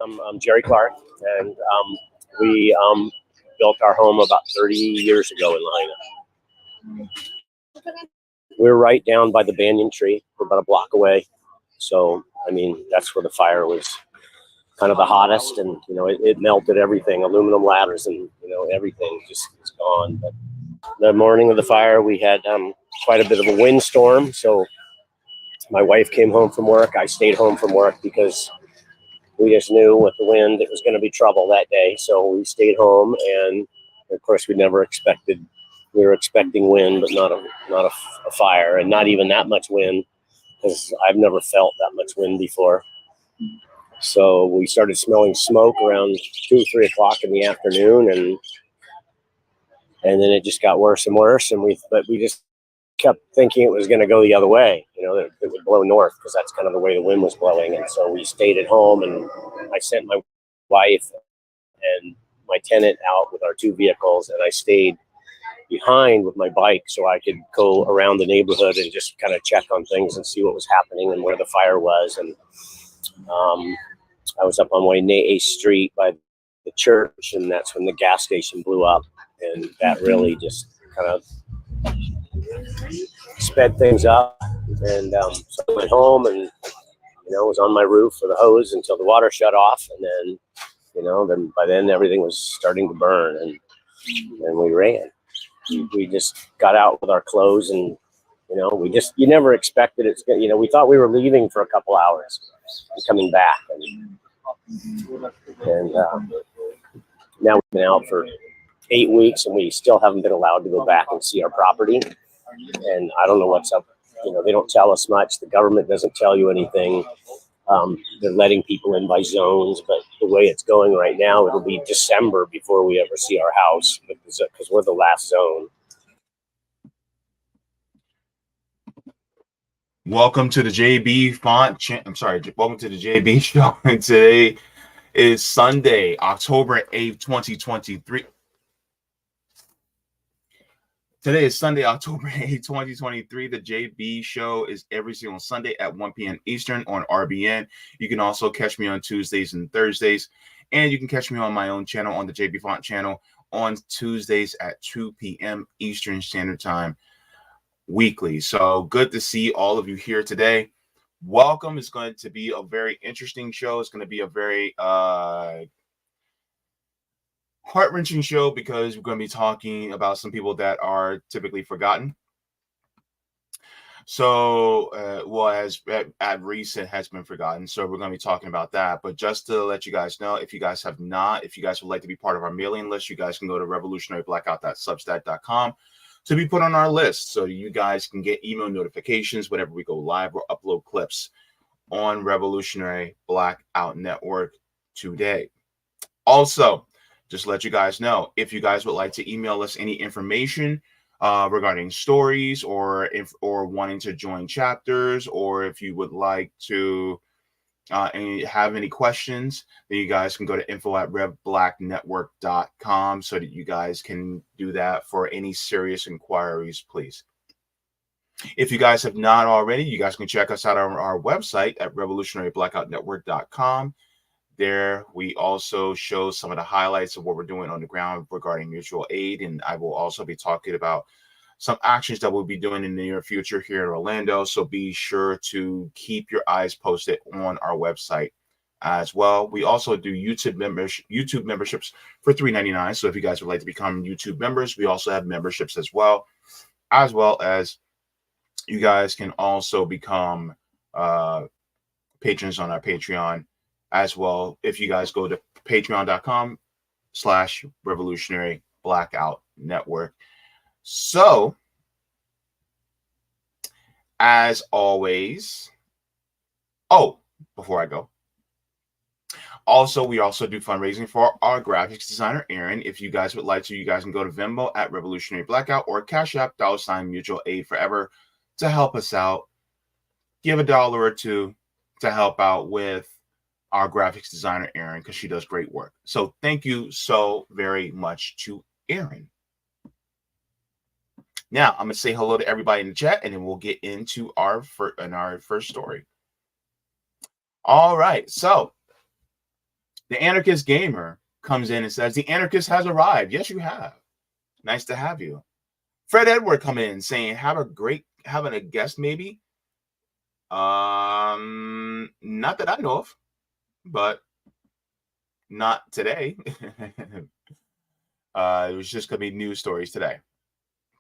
I'm Jerry Clark, and we built our home about 30 years ago in Lahaina. We're right down by the banyan tree. We're about a block away. So, I mean, that's where the fire was kind of the hottest, and, it melted everything, aluminum ladders and, everything just is gone. But the morning of the fire, we had quite a bit of a windstorm. So my wife came home from work. I stayed home from work because we just knew with the wind it was going to be trouble that day. So we stayed home, and of course we were expecting wind, but not a fire, and not even that much wind, because I've never felt that much wind before. So we started smelling smoke around 2 or 3 o'clock in the afternoon, and then it just got worse and worse, and we just kept thinking it was going to go the other way, that it would blow north, because that's kind of the way the wind was blowing. And so we stayed at home, and I sent my wife and my tenant out with our 2 vehicles, and I stayed behind with my bike so I could go around the neighborhood and just kind of check on things and see what was happening and where the fire was. And I was up on Wayne 8th Street by the church, and that's when the gas station blew up, and that really just kind of sped things up. And so I went home and was on my roof with a hose until the water shut off, and then then by then everything was starting to burn, and we ran. We just got out with our clothes, and you never expected it's gonna, we thought we were leaving for a couple hours and coming back, and now we've been out for 8 weeks, and we still haven't been allowed to go back and see our property. And I don't know what's up. They don't tell us much. The government doesn't tell you anything. They're letting people in by zones, but the way it's going right now, it'll be December before we ever see our house, because we're the last zone. Welcome to the Jaybe welcome to the Jaybe show. And today is Sunday, October 8th, 2023. Today is Sunday, October 8th, 2023. The Jaybe show is every single Sunday at 1 p.m. Eastern on RBN. You can also catch me on Tuesdays and Thursdays. And you can catch me on my own channel, on the Jaybe Font channel, on Tuesdays at 2 p.m. Eastern Standard Time weekly. So good to see all of you here today. Welcome. It's going to be a very interesting show. It's going to be a very heart-wrenching show, because we're going to be talking about some people that are typically forgotten. So, as at recent has been forgotten. So we're going to be talking about that. But just to let you guys know, if you guys would like to be part of our mailing list, you guys can go to revolutionaryblackout.substack.com to be put on our list, so you guys can get email notifications whenever we go live or upload clips on Revolutionary Blackout Network today. Also, just let you guys know, if you guys would like to email us any information regarding stories, or wanting to join chapters, or if you would like to and have any questions, then you guys can go to info@revblacknetwork.com so that you guys can do that for any serious inquiries, please. If you guys have not already, you guys can check us out on our website at revolutionaryblackoutnetwork.com. There, we also show some of the highlights of what we're doing on the ground regarding mutual aid, and I will also be talking about some actions that we'll be doing in the near future here in Orlando. So be sure to keep your eyes posted on our website as well. We also do YouTube memberships for $3.99. So if you guys would like to become YouTube members, we also have memberships as well as you guys can also become patrons on our Patreon as well, if you guys go to patreon.com/Revolutionary Blackout Network. So, as always, before I go, we also do fundraising for our graphics designer, Aaron. If you guys would like to, you guys can go to Venmo at Revolutionary Blackout, or Cash App $Mutual Aid Forever to help us out. Give $1 or $2 to help out with our graphics designer, Erin, because she does great work. So thank you so very much to Erin. Now, I'm going to say hello to everybody in the chat, and then we'll get into our first story. All right. So The Anarchist Gamer comes in and says, the Anarchist has arrived. Yes, you have. Nice to have you. Fred Edward coming in saying, having a guest maybe. Not that I know of, but not today. It was just going to be news stories today.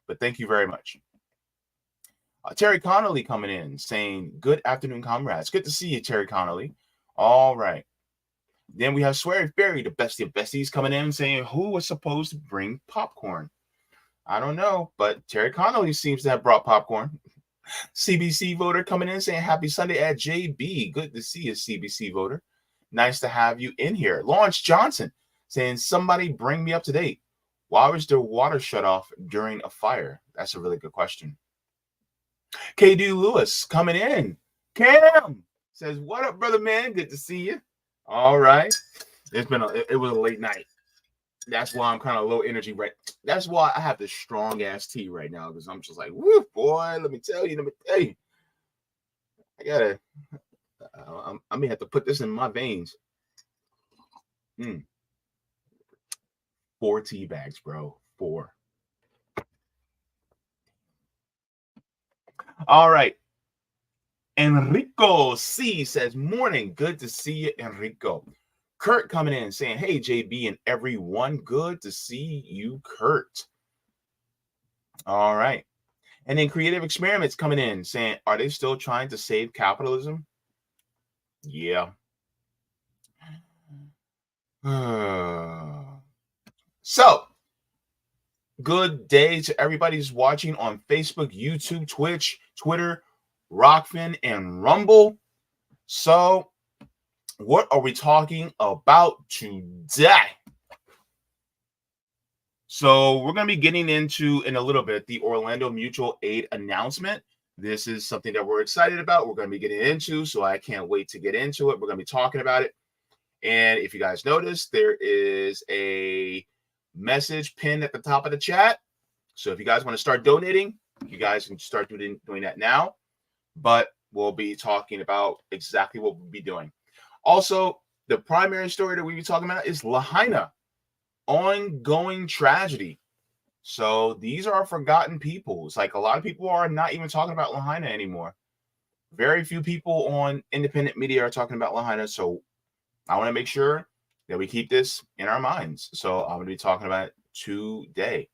But thank you very much. Terry Connolly coming in saying, good afternoon, comrades. Good to see you, Terry Connolly. All right. Then we have Swear Berry, the bestie of besties, coming in saying, who was supposed to bring popcorn? I don't know, but Terry Connolly seems to have brought popcorn. CBC voter coming in saying, happy Sunday at JB. Good to see you, CBC voter. Nice to have you in here. Lawrence Johnson saying, somebody bring me up to date. Why was there water shut off during a fire? That's a really good question. KD Lewis coming in. Cam says, what up, brother man? Good to see you. All right. It was a late night. That's why I'm kind of low energy, right? That's why I have this strong ass tea right now, because I'm just like, woo, boy, let me tell you. I may have to put this in my veins. 4 tea bags, bro. 4. All right. Enrico C says, morning. Good to see you, Enrico. Kurt coming in saying, hey, JB and everyone. Good to see you, Kurt. All right. And then Creative Experiments coming in saying, are they still trying to save capitalism? Yeah. So, good day to everybody who's watching on Facebook, YouTube, Twitch, Twitter, Rockfin, and Rumble. So, what are we talking about today? So, we're going to be getting into, in a little bit, the Orlando Mutual Aid announcement. This is something that we're excited about. We're going to be getting into, so I can't wait to get into it. We're going to be talking about it. And if you guys notice, there is a message pinned at the top of the chat. So if you guys want to start donating, you guys can start doing that now. But we'll be talking about exactly what we'll be doing. Also, the primary story that we'll be talking about is Lahaina, ongoing tragedy. So these are forgotten people. It's like a lot of people are not even talking about Lahaina anymore. Very few people on independent media are talking about Lahaina. So I want to make sure that we keep this in our minds. So I'm going to be talking about it today.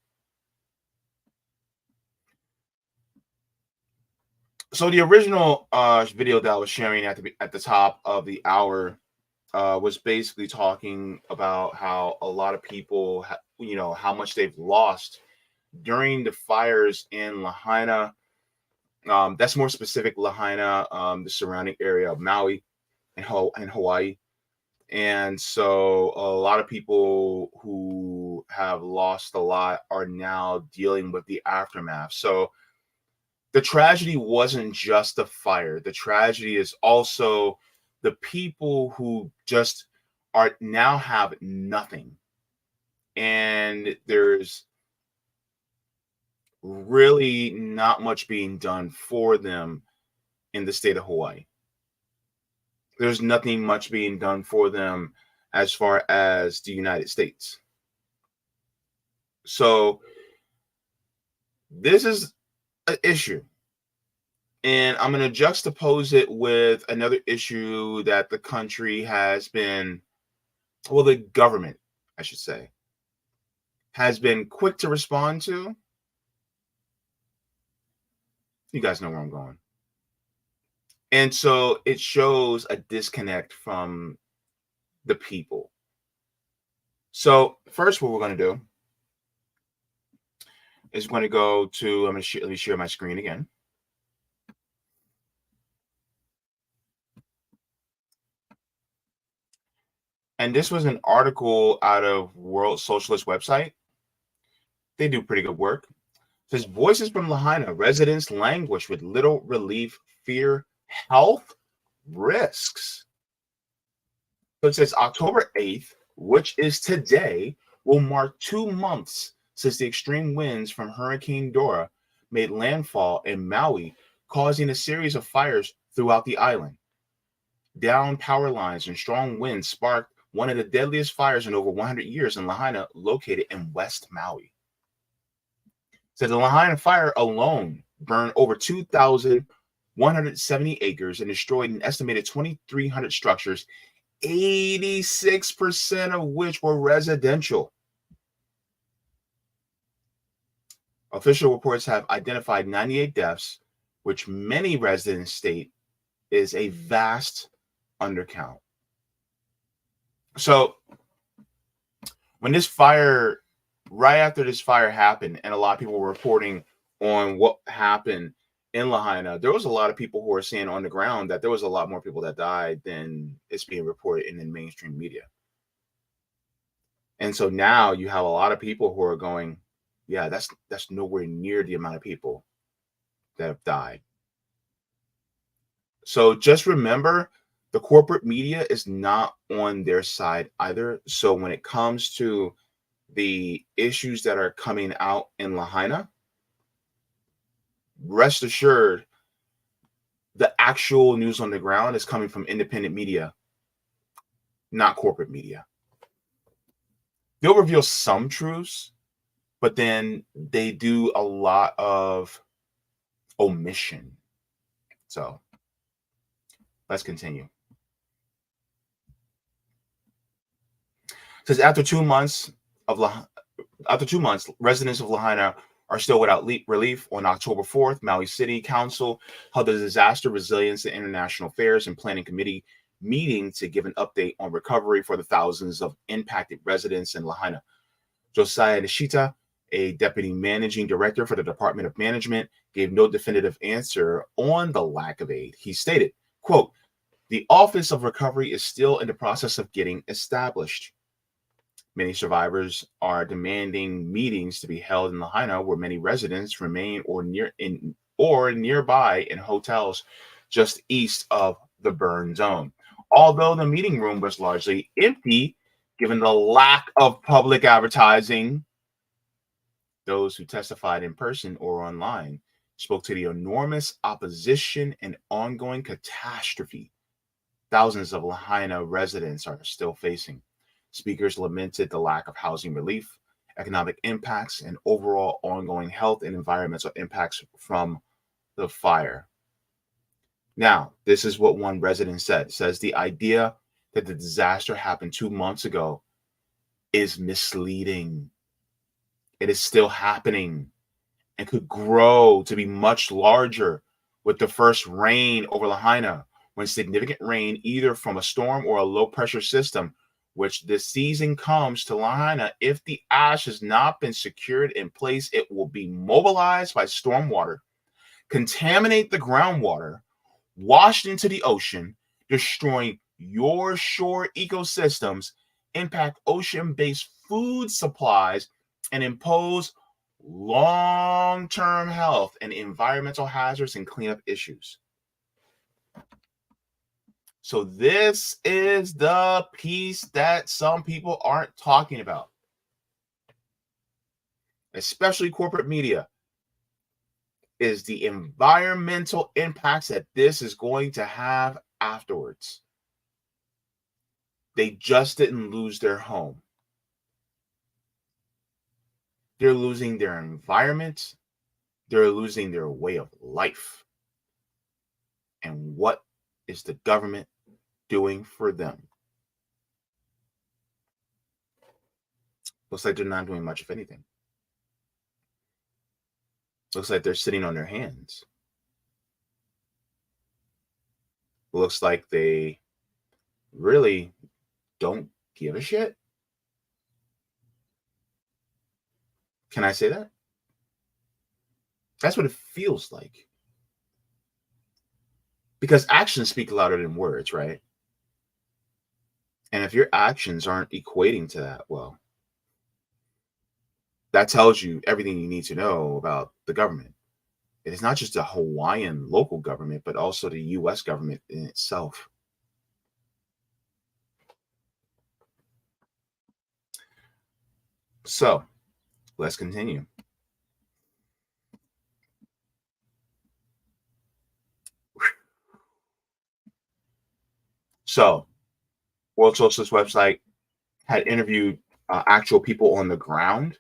So the original video that I was sharing at the top of the hour was basically talking about how a lot of people, how much they've lost during the fires in Lahaina. That's more specific Lahaina, the surrounding area of Maui and Hawaii. And so a lot of people who have lost a lot are now dealing with the aftermath. So the tragedy wasn't just the fire. The tragedy is also the people who just now have nothing. And there's really not much being done for them in the state of Hawaii. There's nothing much being done for them as far as the United States. So this is an issue. And I'm going to juxtapose it with another issue that the country has been, well, the government, I should say, has been quick to respond to. You guys know where I'm going. And so it shows a disconnect from the people. So first, what we're going to do is we're going to go to, let me share my screen again. And this was an article out of World Socialist website. They do pretty good work. It says, voices from Lahaina, residents languish with little relief, fear, health risks. So it says October 8th, which is today, will mark 2 months since the extreme winds from Hurricane Dora made landfall in Maui, causing a series of fires throughout the island. Downed power lines and strong winds sparked one of the deadliest fires in over 100 years in Lahaina, located in West Maui. So the Lahaina fire alone burned over 2,170 acres and destroyed an estimated 2,300 structures, 86% of which were residential. Official reports have identified 98 deaths, which many residents state is a vast undercount. So when this fire, right after this fire happened, and a lot of people were reporting on what happened in Lahaina, there was a lot of people who were saying on the ground that there was a lot more people that died than it's being reported in the mainstream media. And so now you have a lot of people who are going, yeah, that's nowhere near the amount of people that have died. So just remember, the corporate media is not on their side either. So when it comes to the issues that are coming out in Lahaina, rest assured, the actual news on the ground is coming from independent media, not corporate media. They'll reveal some truths, but then they do a lot of omission. So let's continue. It says after 2 months, residents of Lahaina are still without relief. On October 4th, Maui City Council held a Disaster Resilience and International Affairs and Planning Committee meeting to give an update on recovery for the thousands of impacted residents in Lahaina. Josiah Nishita, a deputy managing director for the Department of Management, gave no definitive answer on the lack of aid. He stated, quote, "The Office of Recovery is still in the process of getting established. Many survivors are demanding meetings to be held in Lahaina, where many residents remain or nearby in hotels just east of the burn zone. Although the meeting room was largely empty, given the lack of public advertising, those who testified in person or online spoke to the enormous opposition and ongoing catastrophe thousands of Lahaina residents are still facing. Speakers lamented the lack of housing relief, economic impacts, and overall ongoing health and environmental impacts from the fire." Now, this is what one resident said. It says the idea that the disaster happened 2 months ago is misleading. It is still happening and could grow to be much larger with the first rain over Lahaina, when significant rain, either from a storm or a low pressure system, which this season comes to Lahaina. If the ash has not been secured in place, it will be mobilized by stormwater, contaminate the groundwater, washed into the ocean, destroying your shore ecosystems, impact ocean-based food supplies, and impose long-term health and environmental hazards and cleanup issues. So this is the piece that some people aren't talking about, especially corporate media, is the environmental impacts that this is going to have afterwards. They just didn't lose their home. They're losing their environment. They're losing their way of life. And what is the government doing for them? Looks like they're not doing much of anything. Looks like they're sitting on their hands. Looks like they really don't give a shit. Can I say that? That's what it feels like. Because actions speak louder than words, right? And if your actions aren't equating to that, well, that tells you everything you need to know about the government. It is not just the Hawaiian local government, but also the U.S. government in itself. So let's continue. So, World Socialist website had interviewed actual people on the ground.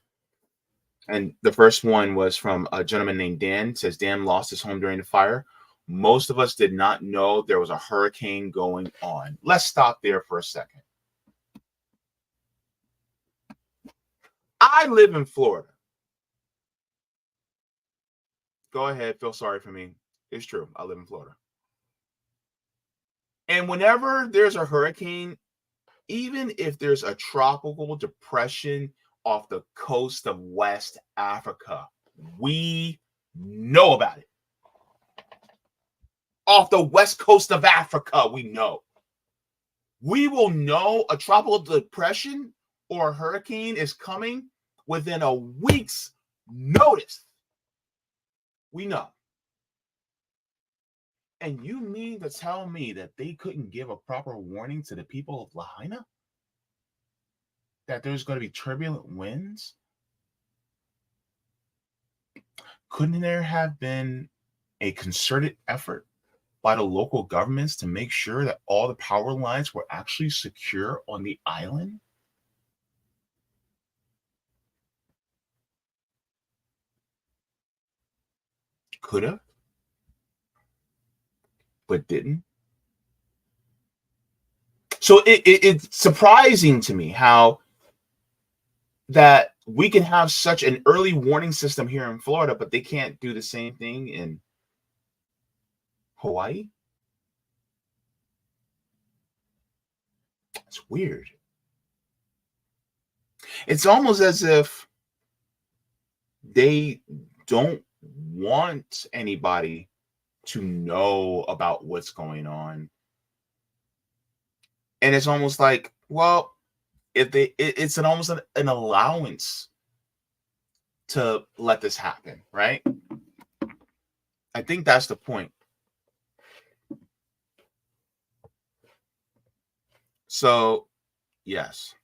And the first one was from a gentleman named Dan. It says Dan lost his home during the fire. Most of us did not know there was a hurricane going on. Let's stop there for a second. I live in Florida. Go ahead, feel sorry for me. It's true. I live in Florida. And whenever there's a hurricane, even if there's a tropical depression off the coast of West Africa, we know about it. Off the west coast of Africa, we know. We will know a tropical depression or a hurricane is coming within a week's notice. We know. And you mean to tell me that they couldn't give a proper warning to the people of Lahaina? That there's going to be turbulent winds? Couldn't there have been a concerted effort by the local governments to make sure that all the power lines were actually secure on the island? Could have, but didn't. So it's surprising to me how that we can have such an early warning system here in Florida, but they can't do the same thing in Hawaii. It's weird. It's almost as if they don't want anybody to know about what's going on. And it's almost like, well, if they, it's almost an allowance to let this happen, right? I think that's the point. So, yes.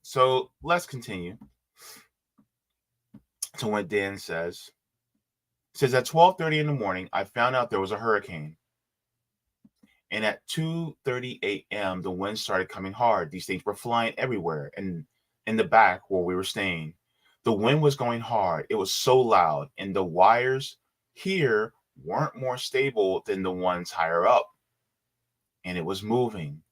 So let's continue to what Dan says. It says at 12:30 in the morning, I found out there was a hurricane. And at 2:30 a.m., the wind started coming hard. These things were flying everywhere and in the back where we were staying. The wind was going hard. It was so loud. And the wires here weren't more stable than the ones higher up. And it was moving.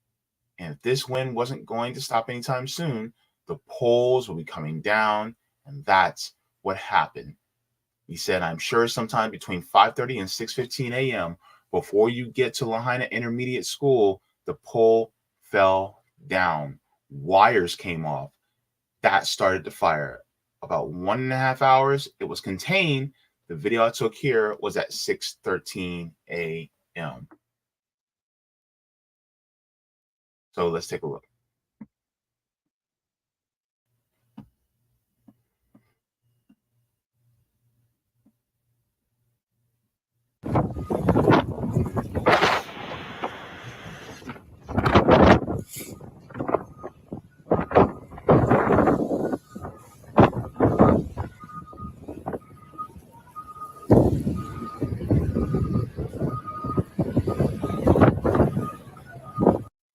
And if this wind wasn't going to stop anytime soon, the poles will be coming down. And that's what happened. He said, I'm sure sometime between 5:30 and 6:15 a.m., before you get to Lahaina Intermediate School, the pole fell down. Wires came off. That started the fire. About 1.5 hours, it was contained. The video I took here was at 6:13 a.m. So let's take a look.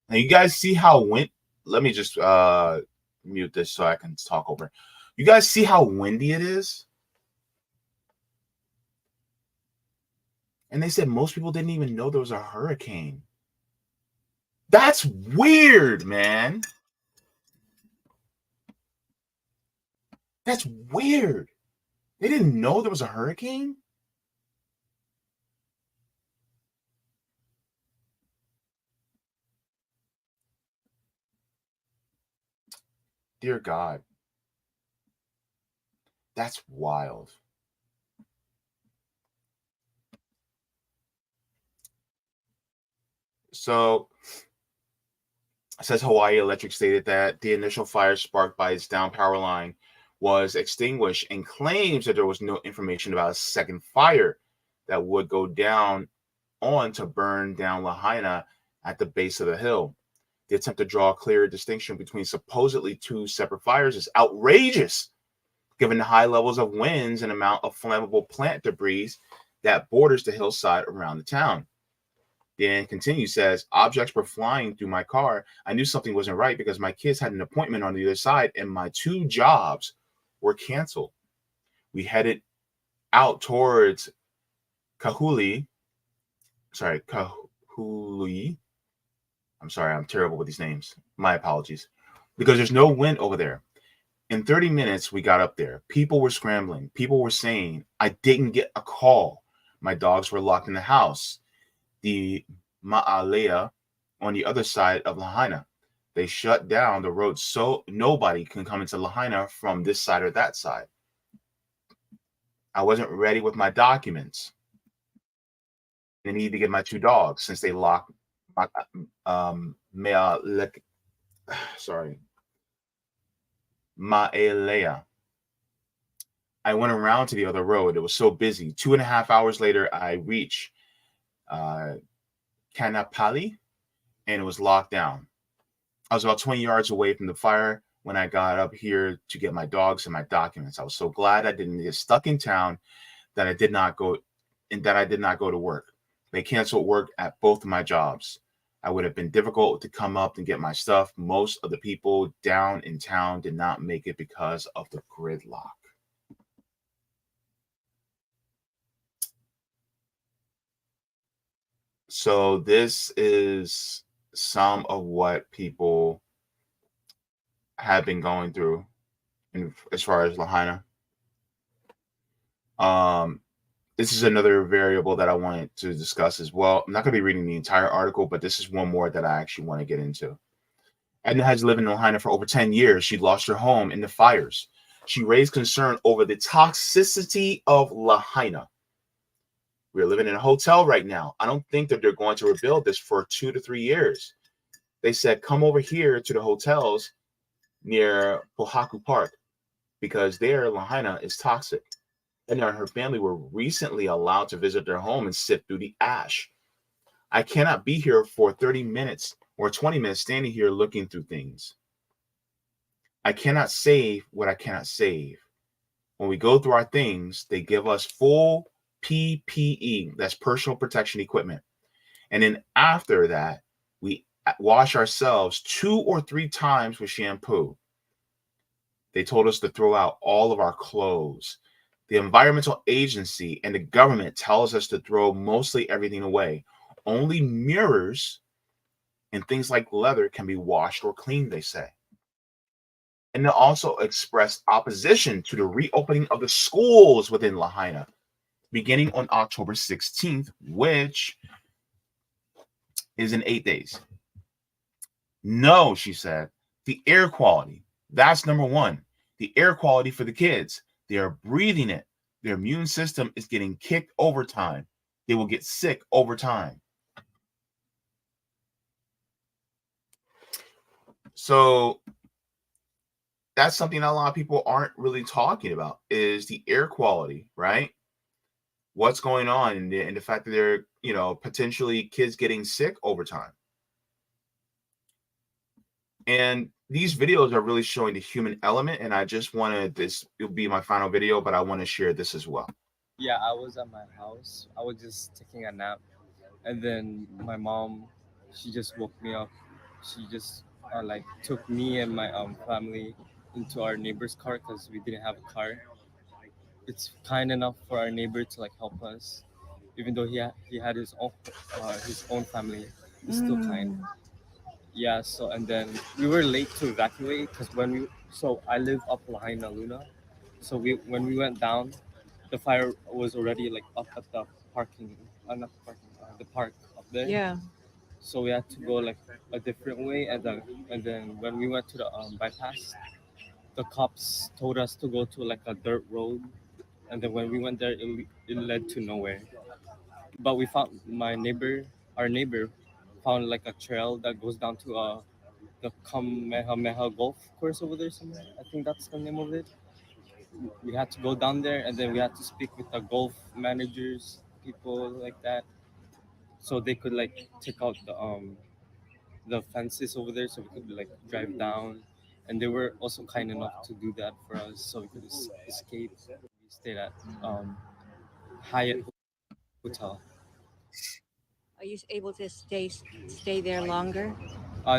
Now you guys see how let me just mute this so I can talk over. You guys see how windy it is? And they said most people didn't even know there was a hurricane. That's weird, man. That's weird. They didn't know there was a hurricane? Dear God. That's wild. So, it says Hawaii Electric stated that the initial fire sparked by its down power line was extinguished and claims that there was no information about a second fire that would go down on to burn down Lahaina at the base of the hill. The attempt to draw a clear distinction between supposedly two separate fires is outrageous, given the high levels of winds and amount of flammable plant debris that borders the hillside around the town. Dan continues, says, objects were flying through my car. I knew something wasn't right because my kids had an appointment on the other side and my 2 jobs were canceled. We headed out towards Kahului. Sorry, Kahului. I'm sorry, I'm terrible with these names. My apologies. Because there's no wind over there. In 30 minutes, we got up there. People were scrambling. People were saying, I didn't get a call. My dogs were locked in the house. The Ma'alea on the other side of Lahaina. They shut down the road so nobody can come into Lahaina from this side or that side. I wasn't ready with my documents. I needed to get my 2 dogs since they locked sorry, Ma'alea. I went around to the other road. It was so busy. 2.5 hours later, I reached Kanapali, and it was locked down. I was about 20 yards away from the fire when I got up here to get my dogs and my documents. I was so glad I didn't get stuck in town that I did not go to work. They canceled work at both of my jobs. I would have been difficult to come up and get my stuff. Most of the people down in town did not make it because of the gridlock. So this is some of what people have been going through as far as Lahaina. This is another variable that I wanted to discuss as well. I'm not going to be reading the entire article, but this is one more that I actually want to get into. Edna has lived in Lahaina for over 10 years. She lost her home in the fires. She raised concern over the toxicity of Lahaina. We're living in a hotel right now. I don't think that they're going to rebuild this for 2 to 3 years. They said, come over here to the hotels near Pohaku Park because there Lahaina is toxic. Edna and her family were recently allowed to visit their home and sift through the ash. I cannot be here for 30 minutes or 20 minutes standing here looking through things. I cannot save what I cannot save. When we go through our things, they give us full PPE, that's personal protection equipment. And then after that, we wash ourselves 2 or 3 times with shampoo. They told us to throw out all of our clothes. The environmental agency and the government tells us to throw mostly everything away. Only mirrors and things like leather can be washed or cleaned, they say. And they also expressed opposition to the reopening of the schools within Lahaina, beginning on October 16th, which is in 8 days. No, she said, the air quality, that's number one. The air quality for the kids. They are breathing it. Their immune system is getting kicked over time. They will get sick over time. So that's something that a lot of people aren't really talking about is the air quality, right? What's going on and the fact that they're, potentially kids getting sick over time. And these videos are really showing the human element. And I just wanted this, it'll be my final video, but I want to share this as well. Yeah, I was at my house. I was just taking a nap, and then my mom, she just woke me up. She just like took me and my family into our neighbor's car because we didn't have a car. It's kind enough for our neighbor to like help us, even though he had his own family. He's still kind. Yeah. So and then we were late to evacuate because I live up Lahaina Luna, so when we went down, the fire was already like up at the parking, not parking, the park up there. Yeah. So we had to go like a different way, and then when we went to the bypass, the cops told us to go to like a dirt road, and then when we went there, it led to nowhere. But we found our neighbor, found like a trail that goes down to the Kamehameha Golf Course over there somewhere. I think that's the name of it. We had to go down there, and then we had to speak with the golf managers, people like that, so they could like take out the fences over there, so we could like drive down. And they were also kind enough to do that for us, so we could escape. We stayed at Hyatt. hotel. Are you able to stay there longer?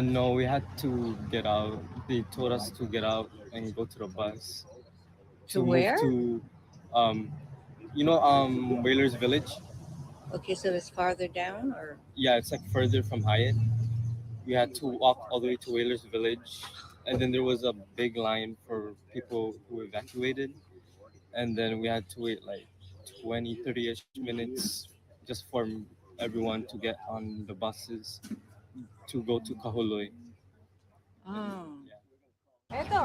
No, we had to get out. They told us to get out and go to the bus To to move where? to, um, Whalers Village. Okay, so it's farther down, or Yeah, it's like further from Hyatt. We had to walk all the way to Whalers Village, and then there was a big line for people who evacuated, and then we had to wait like 20, 30-ish minutes just for everyone to get on the buses to go to Kahului. oh,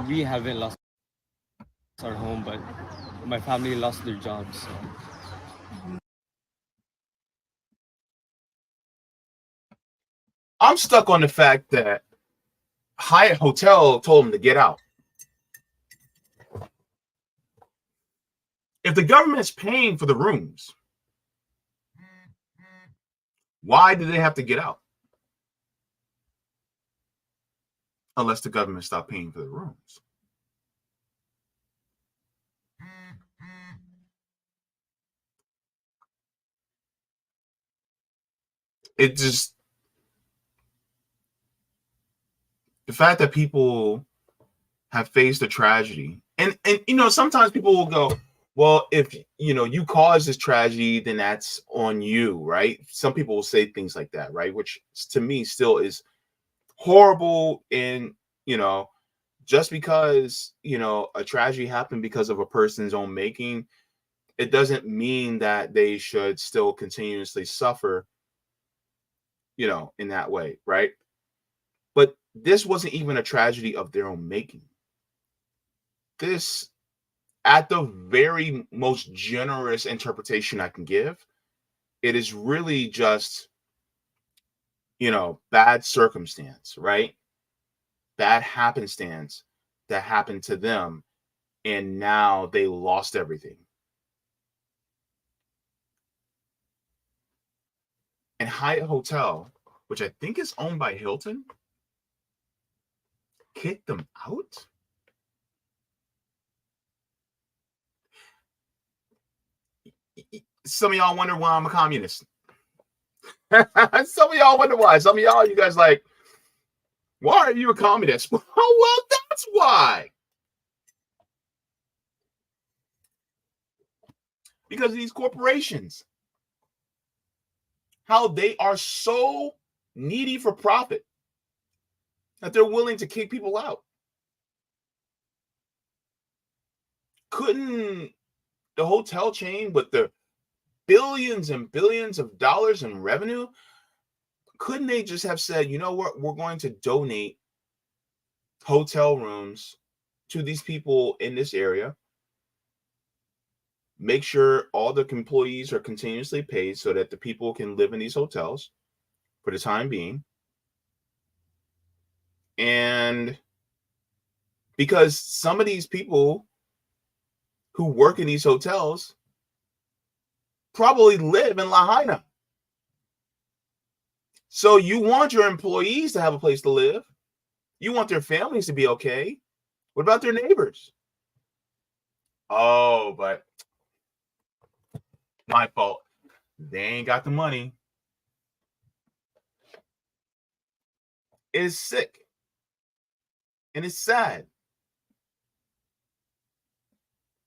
We haven't lost our home, but my family lost their jobs. So I'm stuck on the fact that Hyatt Hotel told them to get out. If the government's paying for the rooms, why do they have to get out? Unless the government stopped paying for the rooms. It just, the fact that people have faced a tragedy, and sometimes people will go, well, if you caused this tragedy, then that's on you, right? Some people will say things like that, right? Which to me still is horrible. And just because a tragedy happened because of a person's own making, it doesn't mean that they should still continuously suffer in that way, right? But this wasn't even a tragedy of their own making. This, at the very most generous interpretation I can give, it is really just bad circumstance, right? Bad happenstance that happened to them, and now they lost everything. And Hyatt Hotel, which I think is owned by Hilton, kicked them out. Some of y'all wonder why I'm a communist. Some of y'all wonder why. Some of y'all, you guys like, why are you a communist? Well, that's why. Because of these corporations. How they are so needy for profit that they're willing to kick people out. Couldn't the hotel chain, with the billions and billions of dollars in revenue, couldn't they just have said, you know what, we're going to donate hotel rooms to these people in this area, make sure all the employees are continuously paid so that the people can live in these hotels for the time being? And because some of these people who work in these hotels probably live in Lahaina. So you want your employees to have a place to live. You want their families to be okay. What about their neighbors? Oh, but my fault. They ain't got the money. It's sick. And it's sad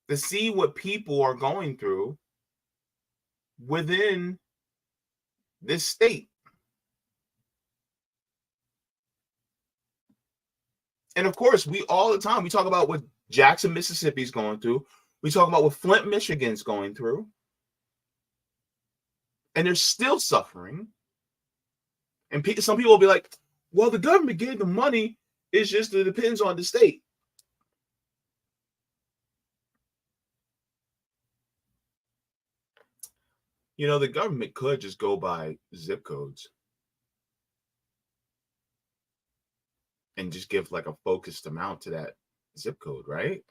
to see what people are going through within this state. And of course, we all the time, we talk about what Jackson, Mississippi is going through. We talk about what Flint, Michigan's going through. And they're still suffering. And some people will be like, well, the government gave them money. It's just, it depends on the state. The government could just go by zip codes and just give like a focused amount to that zip code, right?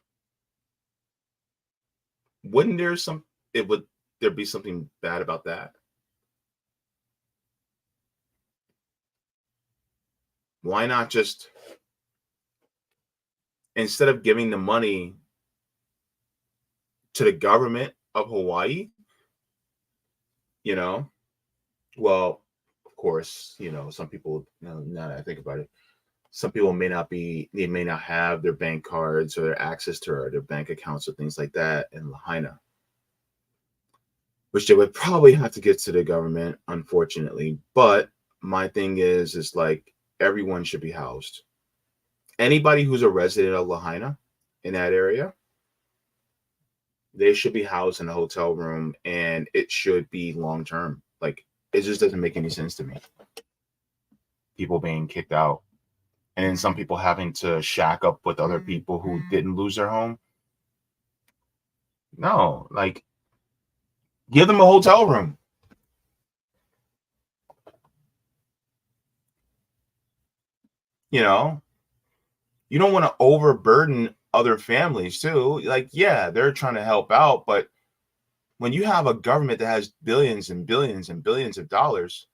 Wouldn't there be something bad about that? Why not just, instead of giving the money to the government of Hawaii, you know, well, of course, some people, now that I think about it, some people they may not have their bank cards or their access to their bank accounts or things like that in Lahaina, which they would probably have to get to the government, unfortunately. But my thing is like everyone should be housed. Anybody who's a resident of Lahaina in that area, they should be housed in a hotel room, and it should be long term. Like, it just doesn't make any sense to me. People being kicked out, and then some people having to shack up with other people who didn't lose their home. No, like, give them a hotel room. You don't want to overburden other families too. Like, yeah, they're trying to help out, but when you have a government that has billions and billions and billions of dollars,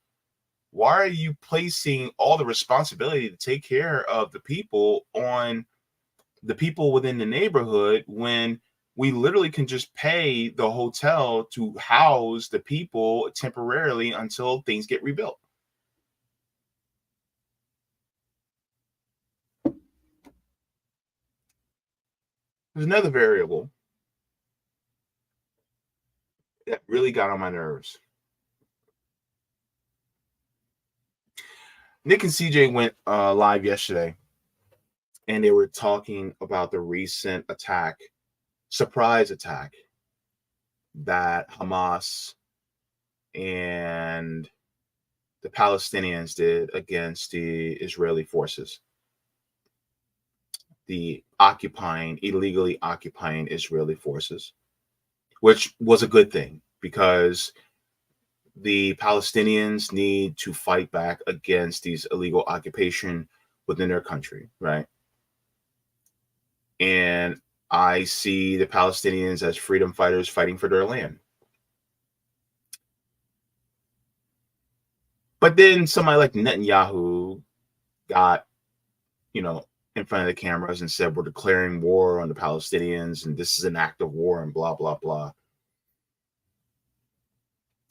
why are you placing all the responsibility to take care of the people on the people within the neighborhood when we literally can just pay the hotel to house the people temporarily until things get rebuilt? There's another variable that really got on my nerves. Nick and CJ went live yesterday, and they were talking about the recent surprise attack that Hamas and the Palestinians did against the Israeli forces, the illegally occupying Israeli forces, which was a good thing because the Palestinians need to fight back against these illegal occupation within their country, right? And I see the Palestinians as freedom fighters fighting for their land. But then somebody like Netanyahu got, in front of the cameras and said, we're declaring war on the Palestinians and this is an act of war and blah, blah, blah.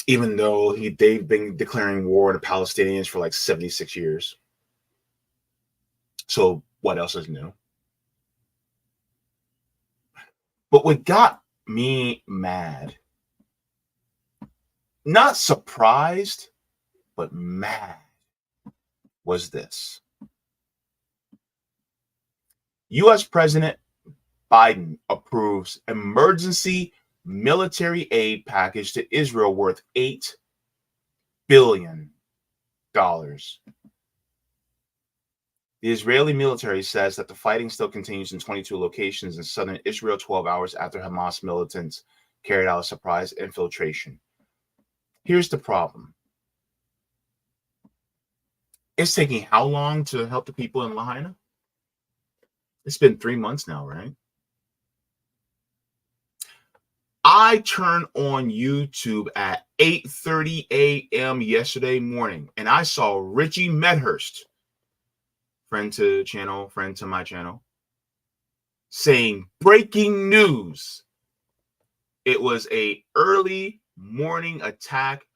Even though they've been declaring war on the Palestinians for like 76 years. So what else is new? But what got me mad, not surprised, but mad, was this. U.S. President Biden approves emergency military aid package to Israel worth $8 billion. The Israeli military says that the fighting still continues in 22 locations in southern Israel 12 hours after Hamas militants carried out a surprise infiltration. Here's the problem. It's taking how long to help the people in Lahaina? It's been 3 months now, right? I turned on YouTube at 8:30 a.m. yesterday morning, and I saw Richie Medhurst, friend to my channel, saying breaking news. It was a early morning attack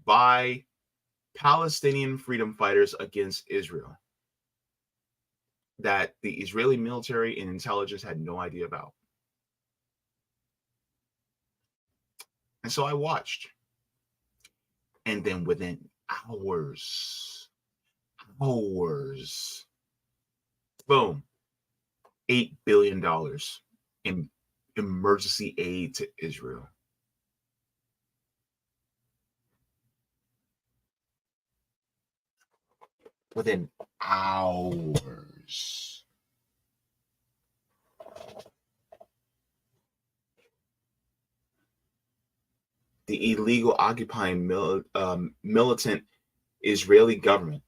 by Palestinian freedom fighters against Israel that the Israeli military and intelligence had no idea about. And so I watched. And then within hours, boom, $8 billion in emergency aid to Israel. Within hours. The illegal occupying militant Israeli government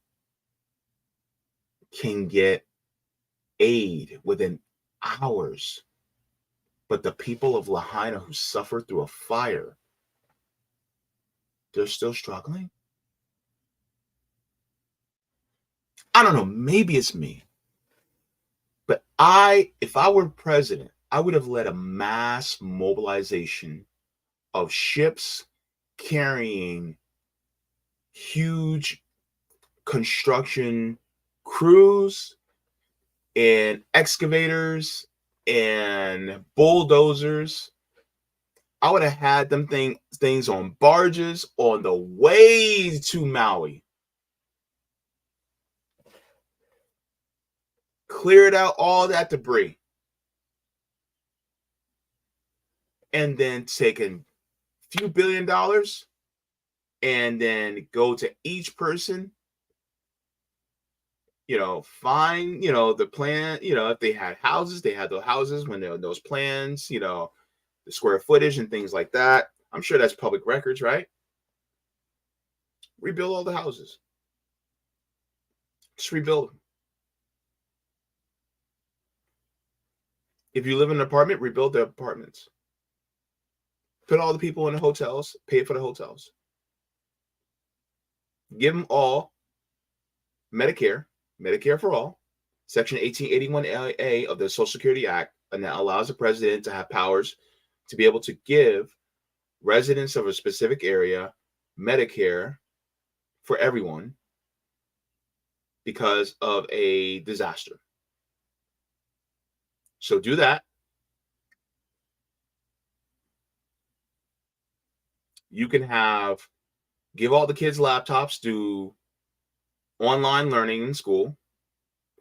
can get aid within hours. But the people of Lahaina who suffered through a fire, they're still struggling? I don't know, maybe it's me. But if I were president, I would have led a mass mobilization of ships carrying huge construction crews and excavators and bulldozers. I would have had them things on barges on the way to Maui. Cleared out all that debris. And then taken a few $1 billion and then go to each person, find, the plan, if they had houses, they had those houses when they were those plans, the square footage and things like that. I'm sure that's public records, right? Rebuild all the houses. Just rebuild them. If you live in an apartment, rebuild the apartments. Put all the people in the hotels, pay for the hotels. Give them all Medicare for all, Section 1881A of the Social Security Act, and that allows the president to have powers to be able to give residents of a specific area Medicare for everyone because of a disaster. So do that. You can give all the kids laptops, do online learning in school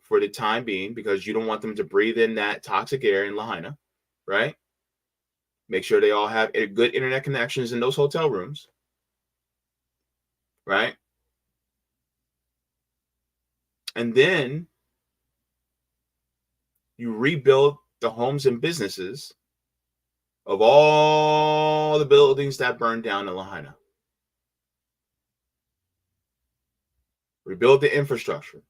for the time being, because you don't want them to breathe in that toxic air in Lahaina, right? Make sure they all have good internet connections in those hotel rooms, right? And then you rebuild the homes and businesses of all the buildings that burned down in Lahaina. Rebuild the infrastructure.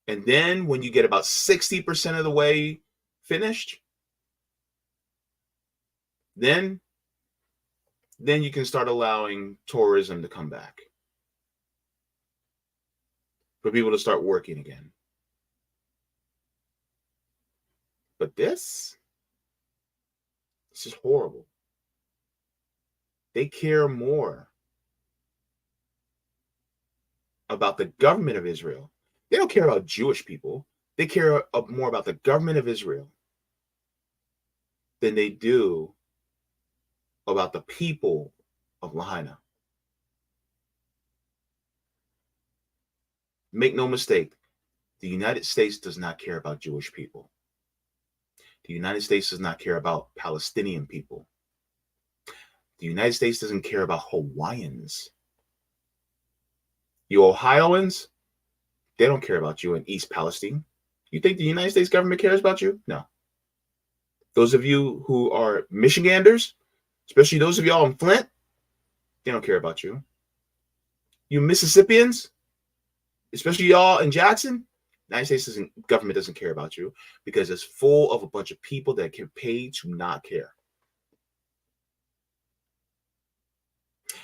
And then when you get about 60% of the way finished, then you can start allowing tourism to come back. For people to start working again. But this is horrible. They care more about the government of Israel. They don't care about Jewish people. They care more about the government of Israel than they do about the people of Lahaina. Make no mistake, the United States does not care about Jewish people. The United States does not care about Palestinian people. The United States doesn't care about Hawaiians. You Ohioans, they don't care about you in East Palestine. You think the United States government cares about you? No. Those of you who are Michiganders, especially those of y'all in Flint, they don't care about you. You Mississippians, especially y'all in Jackson, the United States government doesn't care about you because it's full of a bunch of people that get paid to not care.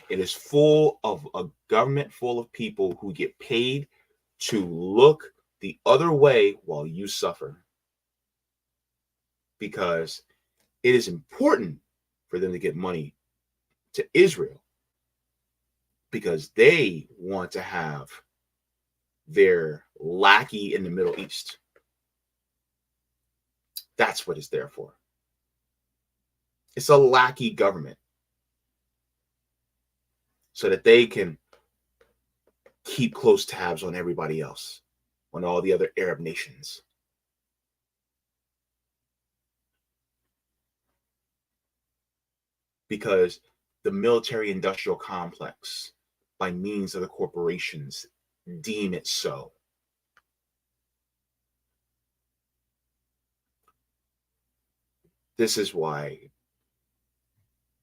It is full of a government full of people who get paid to look the other way while you suffer. Because it is important for them to get money to Israel because they want to have their lackey in the Middle East. That's what it's there for. It's a lackey government so that they can keep close tabs on everybody else, on all the other Arab nations. Because the military-industrial complex, by means of the corporations, deem it so. This is why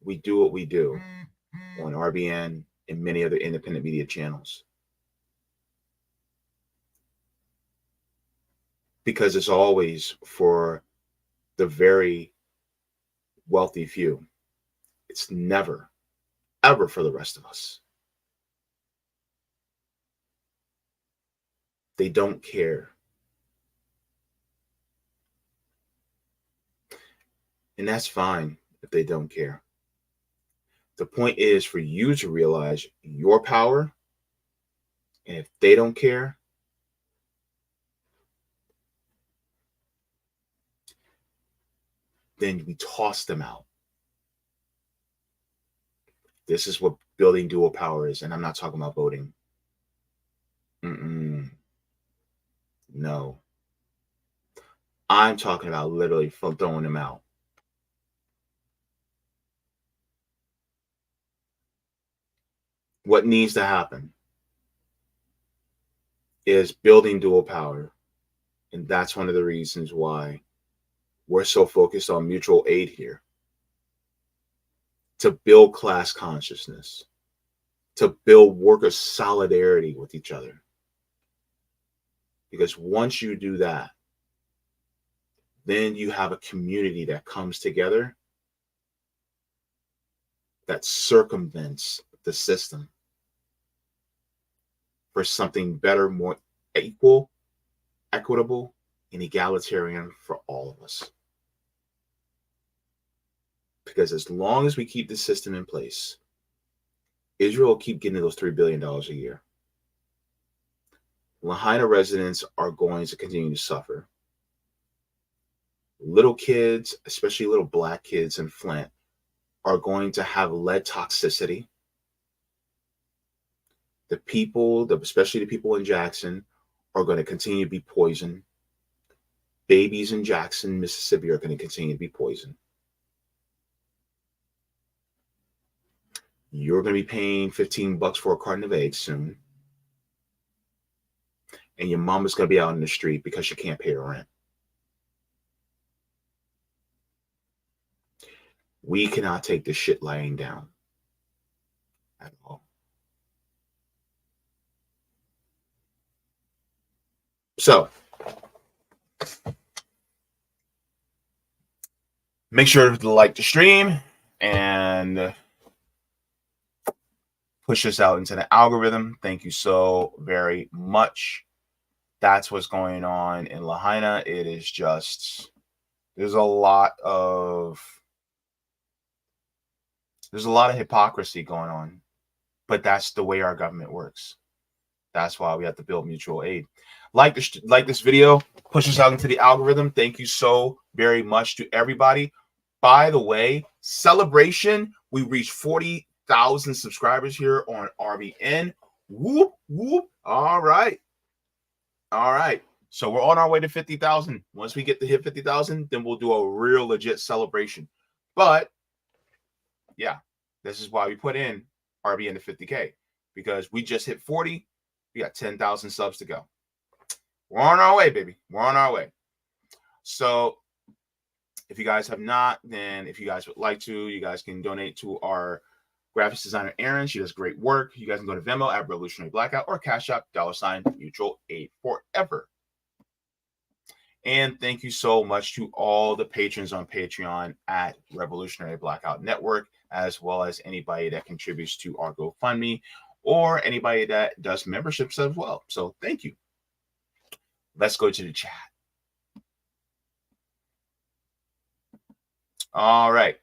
we do what we do on RBN and many other independent media channels. Because it's always for the very wealthy few. It's never, ever for the rest of us. They don't care. And that's fine if they don't care. The point is for you to realize your power. And if they don't care, then we toss them out. This is what building dual power is. And I'm not talking about voting. No. I'm talking about literally throwing them out. What needs to happen is building dual power. And that's one of the reasons why we're so focused on mutual aid here. To build class consciousness, to build worker solidarity with each other. Because once you do that, then you have a community that comes together that circumvents the system for something better, more equal, equitable, and egalitarian for all of us. Because as long as we keep the system in place, Israel will keep getting those $3 billion a year. Lahaina residents are going to continue to suffer. Little kids, especially little Black kids in Flint, are going to have lead toxicity. The people, especially the people in Jackson, are going to continue to be poisoned. Babies in Jackson, Mississippi are going to continue to be poisoned. You're going to be paying $15 for a carton of eggs soon. And your mama's going to be out in the street because she can't pay her rent. We cannot take this shit lying down at all. So, make sure to like the stream and push this out into the algorithm. Thank you so very much. That's what's going on in Lahaina. It is just, there's a lot of hypocrisy going on, but that's the way our government works. That's why we have to build mutual aid. Like this video, push us out into the algorithm. Thank you so very much to everybody. By the way, celebration, we reached 40,000 subscribers here on RBN. Whoop, whoop. All right. So we're on our way to 50,000. Once we get to hit 50,000, then we'll do a real legit celebration. But yeah, this is why we put in RBN to 50K, because we just hit 40. We got 10,000 subs to go. We're on our way, baby. We're on our way. So if you guys have not, then if you guys would like to, you guys can donate to our graphics designer, Erin. She does great work. You guys can go to Venmo at Revolutionary Blackout or Cash App $ mutual aid forever. And thank you so much to all the patrons on Patreon at Revolutionary Blackout Network, as well as anybody that contributes to our GoFundMe or anybody that does memberships as well. So thank you. Let's go to the chat. All right.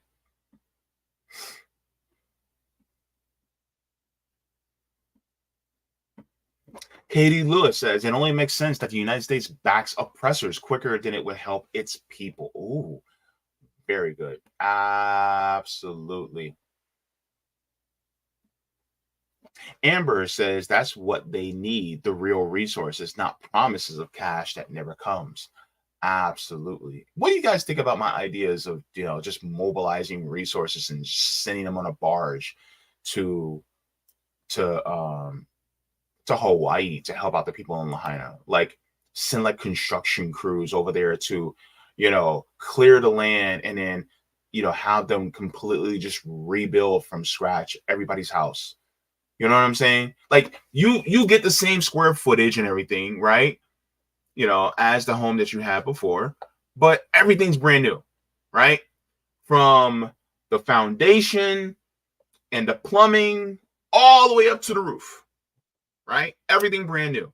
Katie Lewis says, it only makes sense that the United States backs oppressors quicker than it would help its people. Ooh, very good. Absolutely. Amber says that's what they need, the real resources, not promises of cash that never comes. Absolutely. What do you guys think about my ideas of, just mobilizing resources and sending them on a barge to Hawaii to help out the people in Lahaina? Like send like construction crews over there to, clear the land and then, have them completely just rebuild from scratch everybody's house. You know what I'm saying? Like you get the same square footage and everything, right? As the home that you had before, but everything's brand new, right? From the foundation and the plumbing all the way up to the roof, right? Everything brand new,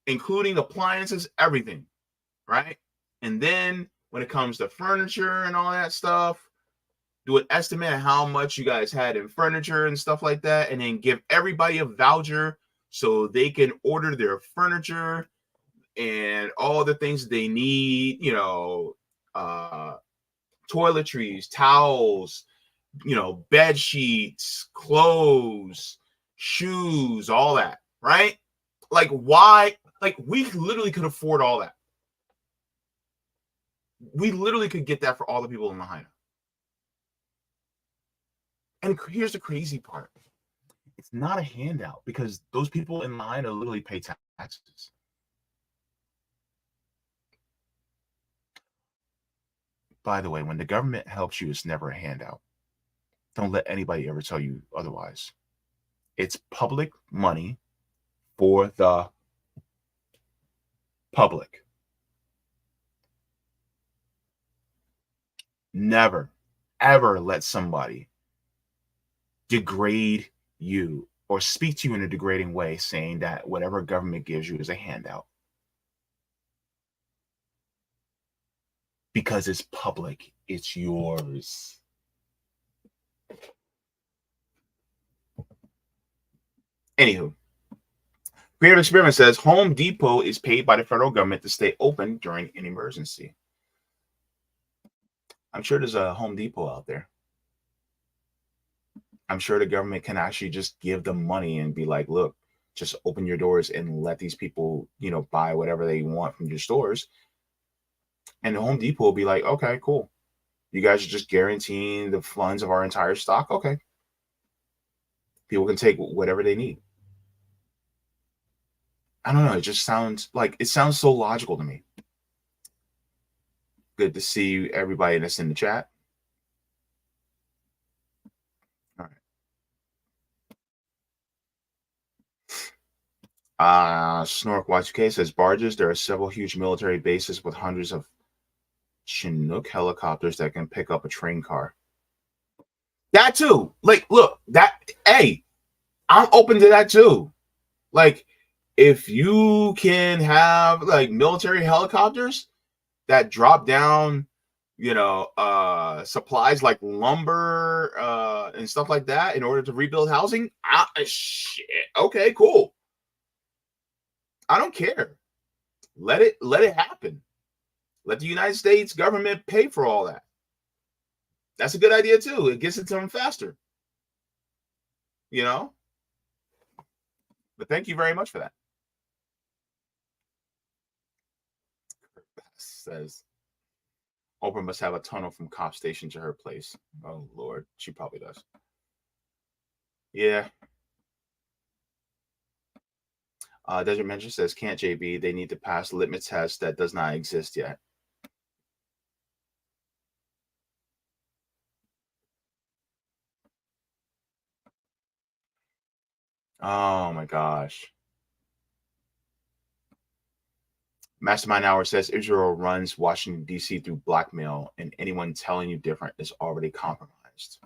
including appliances, everything, right? And then when it comes to furniture and all that stuff. Do an estimate of how much you guys had in furniture and stuff like that, and then give everybody a voucher so they can order their furniture and all the things they need, toiletries, towels, bed sheets, clothes, shoes, all that, right? Like, why? Like, we literally could afford all that. We literally could get that for all the people in Lahaina. And here's the crazy part. It's not a handout because those people in Lahaina literally pay taxes. By the way, when the government helps you, it's never a handout. Don't let anybody ever tell you otherwise. It's public money for the public. Never, ever let somebody degrade you or speak to you in a degrading way, saying that whatever government gives you is a handout. Because it's public, it's yours. Anywho, Creative Experiment says Home Depot is paid by the federal government to stay open during an emergency. I'm sure there's a Home Depot out there. I'm sure the government can actually just give them money and be like, look, just open your doors and let these people, buy whatever they want from your stores. And the Home Depot will be like, okay, cool. You guys are just guaranteeing the funds of our entire stock. Okay. People can take whatever they need. I don't know. It just sounds so logical to me. Good to see everybody that's in the chat. Snork Y2K says barges. There are several huge military bases with hundreds of Chinook helicopters that can pick up a train car. That too. Like, look, hey, I'm open to that too. Like, if you can have like military helicopters that drop down, supplies like lumber and stuff like that in order to rebuild housing, shit. Okay, cool. I don't care. Let it happen. Let the United States government pay for all that. That's a good idea too. It gets it to them faster. But thank you very much for that. Says Oprah must have a tunnel from Cop Station to her place. Oh Lord, she probably does. Yeah. Desert Mention says, can't Jaybe, they need to pass litmus test that does not exist yet. Oh my gosh. Mastermind Hour says Israel runs Washington, D.C. through blackmail, and anyone telling you different is already compromised.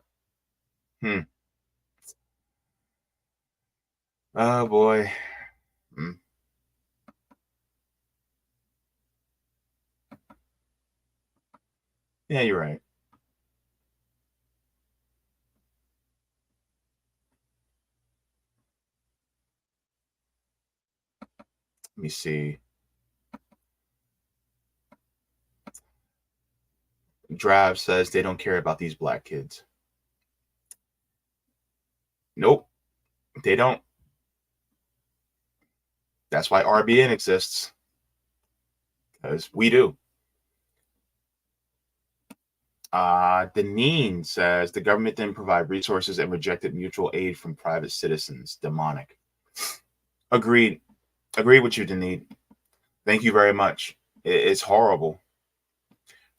Oh boy. Yeah, you're right. Let me see. Drab says they don't care about these black kids. Nope, they don't. That's why RBN exists. Because we do. Deneen says the government didn't provide resources and rejected mutual aid from private citizens. Demonic. Agreed. Agreed with you, Deneen. Thank you very much. It's horrible.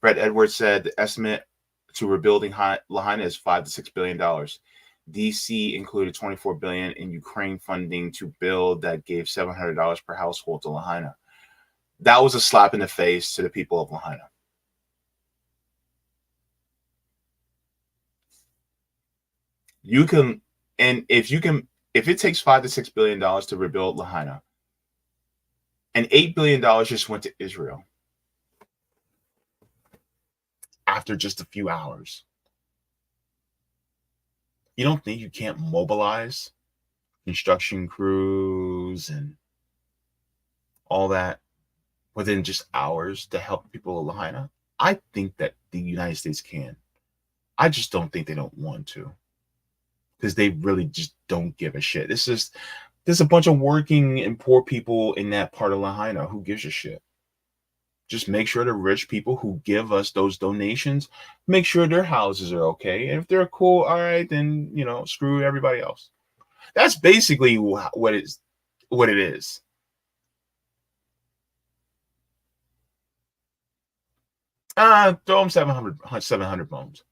Brett Edwards said the estimate to rebuilding Lahaina is $5 to $6 billion. DC included $24 billion in Ukraine funding to build that gave $700 per household to Lahaina. That was a slap in the face to the people of Lahaina. You can, and if it takes $5 to $6 billion to rebuild Lahaina, and $8 billion just went to Israel. after just a few hours. You don't think you can't mobilize construction crews and all that within just hours to help people in Lahaina? I think that the United States can. I just don't think they don't want to, because they really just don't give a shit. There's a bunch of working and poor people in that part of Lahaina. Who gives a shit? Just make sure the rich people who give us those donations, make sure their houses are okay. And if they're cool, all right, then, screw everybody else. That's basically what it is. Throw them 700 bones.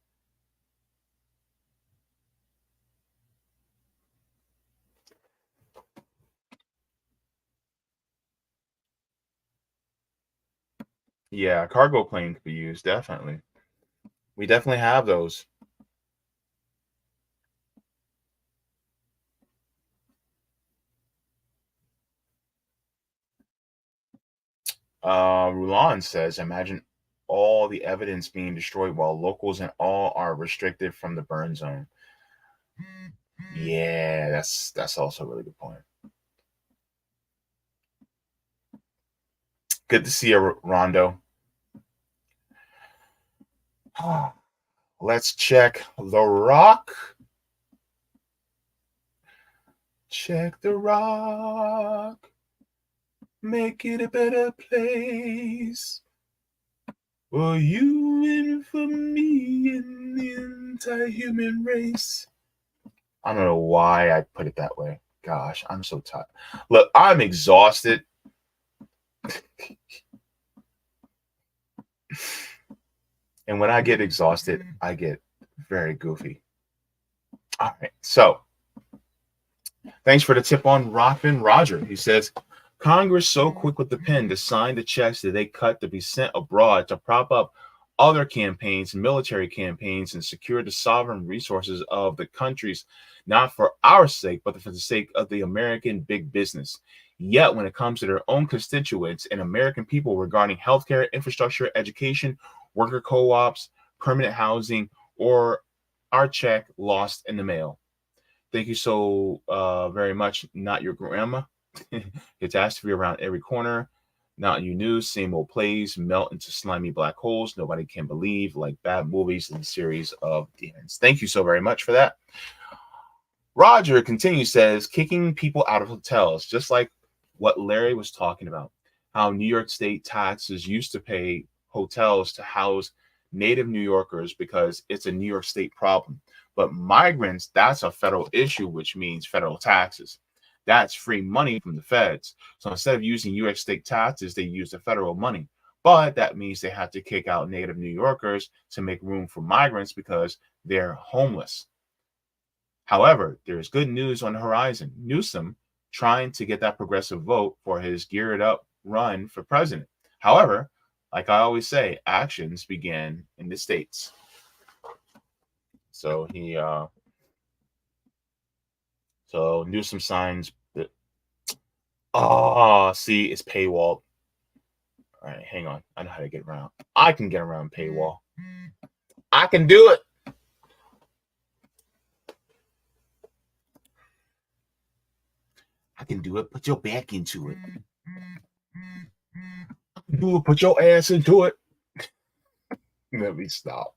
Yeah, cargo plane could be used, definitely. We definitely have those. Rulan says, imagine all the evidence being destroyed while locals and all are restricted from the burn zone. Yeah, that's also a really good point. Good to see you, Rondo. Let's check the rock. Check the rock. Make it a better place for you and for me and the entire human race. I don't know why I put it that way. Gosh, I'm so tired. Look, I'm exhausted. And when I get exhausted, I get very goofy. All right. So thanks for the tip on Rockman Roger. He says, Congress so quick with the pen to sign the checks that they cut to be sent abroad to prop up other campaigns, military campaigns, and secure the sovereign resources of the countries, not for our sake, but for the sake of the American big business. Yet when it comes to their own constituents and American people regarding healthcare, infrastructure, education, worker co-ops, permanent housing, or our check lost in the mail. Thank you so very much. Not your grandma. Catastrophe around every corner. Not you news. Same old plays melt into slimy black holes nobody can believe, like bad movies in a series of demons. Thank you so very much for that. Roger continues, says, kicking people out of hotels, just like what Larry was talking about, how New York State taxes used to pay hotels to house native New Yorkers because it's a New York State problem. But migrants, that's a federal issue, which means federal taxes. That's free money from the feds. So instead of using New York State taxes, they use the federal money. But that means they have to kick out native New Yorkers to make room for migrants because they're homeless. However, there's good news on the horizon. Newsom trying to get that progressive vote for his geared up run for president. However, like I always say, actions begin in the States. So so Newsom signs the, see, it's paywall. All right, hang on. I know how to get around. I can get around paywall. I can do it. I can do it. Put your back into it. I can do it. Put your ass into it. Let me stop.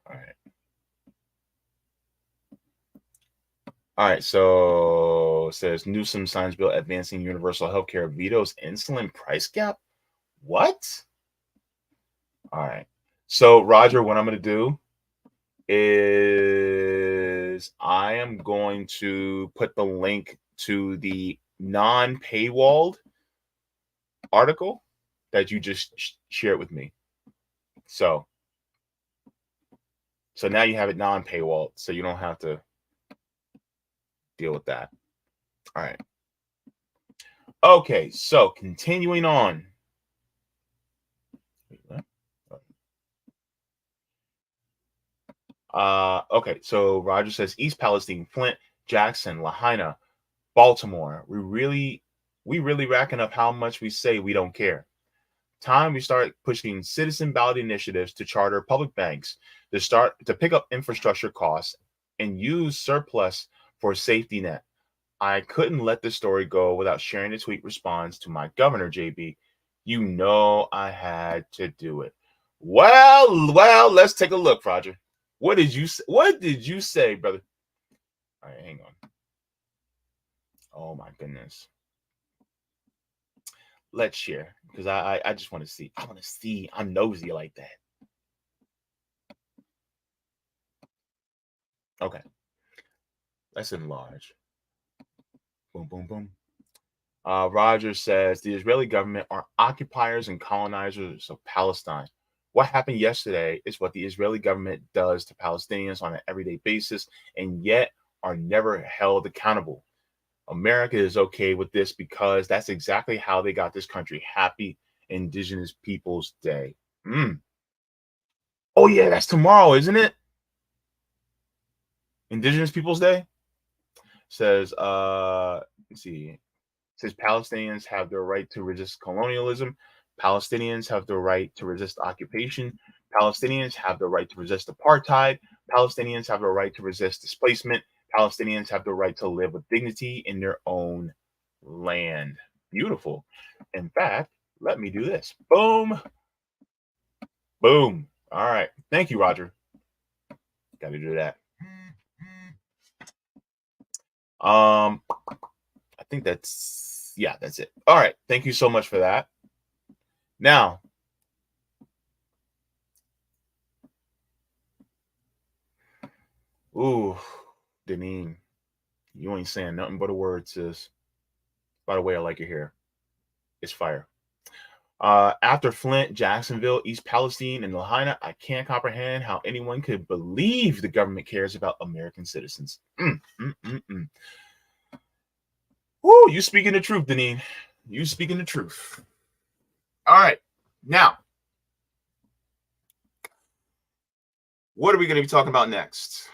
All right. All right. So it says Newsom signs bill advancing universal health care, vetoes insulin price cap. What? All right. So Roger, what I'm going to do is I am going to put the link to the non-paywalled article that you just shared with me. So now you have it non-paywalled, so you don't have to deal with that. All right. Okay, so continuing on. Okay, so Roger says East Palestine, Flint, Jackson, Lahaina, Baltimore. We really racking up how much we say we don't care. Time we start pushing citizen ballot initiatives to charter public banks to pick up infrastructure costs and use surplus for a safety net. I couldn't let this story go without sharing a tweet response to my governor, Jaybe. You know I had to do it. Well, let's take a look, Roger. What did you say, brother? All right, hang on. Oh my goodness. Let's share, because I just want to see. I want to see. I'm nosy like that. Okay. Let's enlarge. Boom, boom, boom. Roger says the Israeli government are occupiers and colonizers of Palestine. What happened yesterday is what the Israeli government does to Palestinians on an everyday basis, and yet are never held accountable. America is okay with this because that's exactly how they got this country. Happy Indigenous Peoples Day. Oh yeah, that's tomorrow, isn't it? Indigenous Peoples Day? Says, let's see. Says Palestinians have the right to resist colonialism. Palestinians have the right to resist occupation. Palestinians have the right to resist apartheid. Palestinians have the right to resist displacement. Palestinians have the right to live with dignity in their own land. Beautiful. In fact, let me do this. Boom. Boom. All right. Thank you, Roger. Got to do that. I think that's it. All right. Thank you so much for that. Now, ooh, Deneen, you ain't saying nothing but a word, sis. By the way, I like your hair. It's fire. After Flint, Jacksonville, East Palestine, and Lahaina, I can't comprehend how anyone could believe the government cares about American citizens. Woo, you speaking the truth, Deneen. You speaking the truth. All right. Now, what are we going to be talking about next?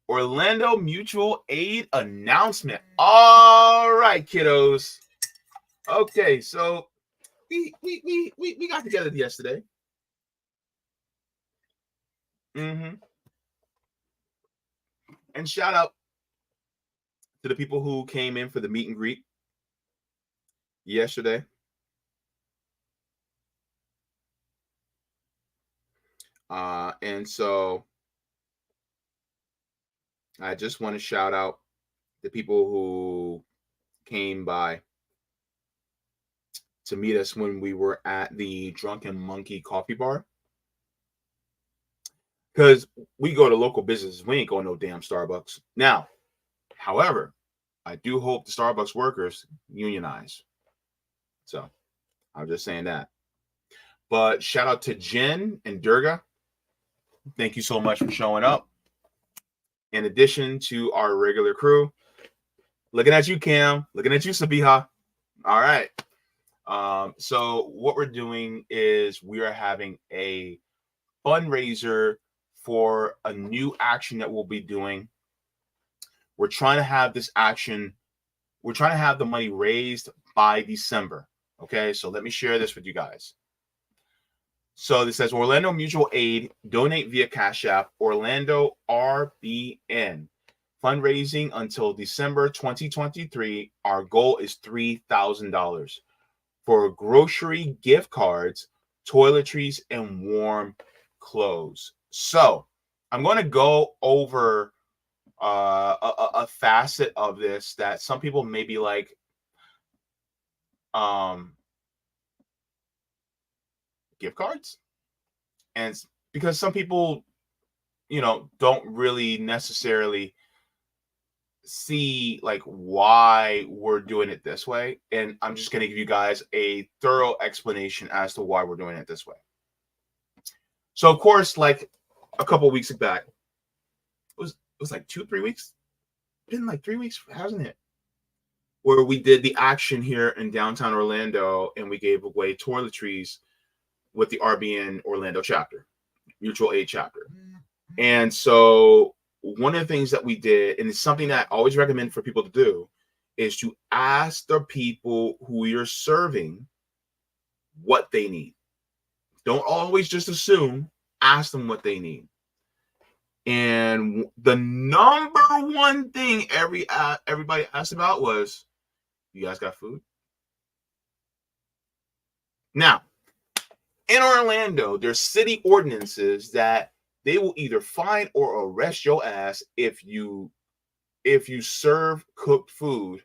Orlando Mutual Aid announcement. All right, kiddos. Okay, so we got together yesterday. And shout out to the people who came in for the meet and greet yesterday. And so I just want to shout out the people who came by to meet us when we were at the Drunken Monkey Coffee Bar. Because we go to local businesses. We ain't going no damn Starbucks. Now, however, I do hope the Starbucks workers unionize. So I'm just saying that. But shout out to Jen and Durga. Thank you so much for showing up. In addition to our regular crew. Looking at you, Cam. Looking at you, Sabiha. All right. So what we're doing is we are having a fundraiser for a new action that we'll be doing. We're trying to have this action. We're trying to have the money raised by December. Okay, so let me share this with you guys. So this says Orlando Mutual Aid, donate via Cash App, Orlando RBN. Fundraising until December 2023. Our goal is $3,000 for grocery gift cards, toiletries, and warm clothes. So I'm going to go over a facet of this that some people may be like, gift cards? And because some people, don't really necessarily see like why we're doing it this way. And I'm just going to give you guys a thorough explanation as to why we're doing it this way. So of course, like a couple weeks back, it was like 2-3 weeks. Been like 3 weeks, hasn't it? Where we did the action here in downtown Orlando and we gave away toiletries with the RBN Orlando chapter, mutual aid chapter. And so one of the things that we did, and it's something that I always recommend for people to do, is to ask the people who you're serving what they need. Don't always just assume, ask them what they need. And the number one thing everybody asked about was, you guys got food? Now, in Orlando, there's city ordinances that they will either fine or arrest your ass if you serve cooked food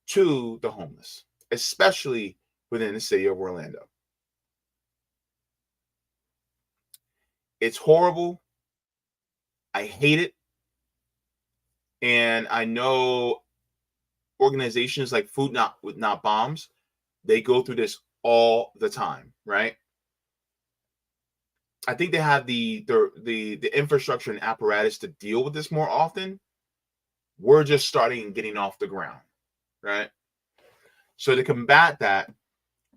to the homeless, especially within the city of Orlando. It's horrible. I hate it. And I know organizations like Food Not Bombs, they go through this all the time, right? I think they have the infrastructure and apparatus to deal with this more often. We're just starting and getting off the ground, right? So to combat that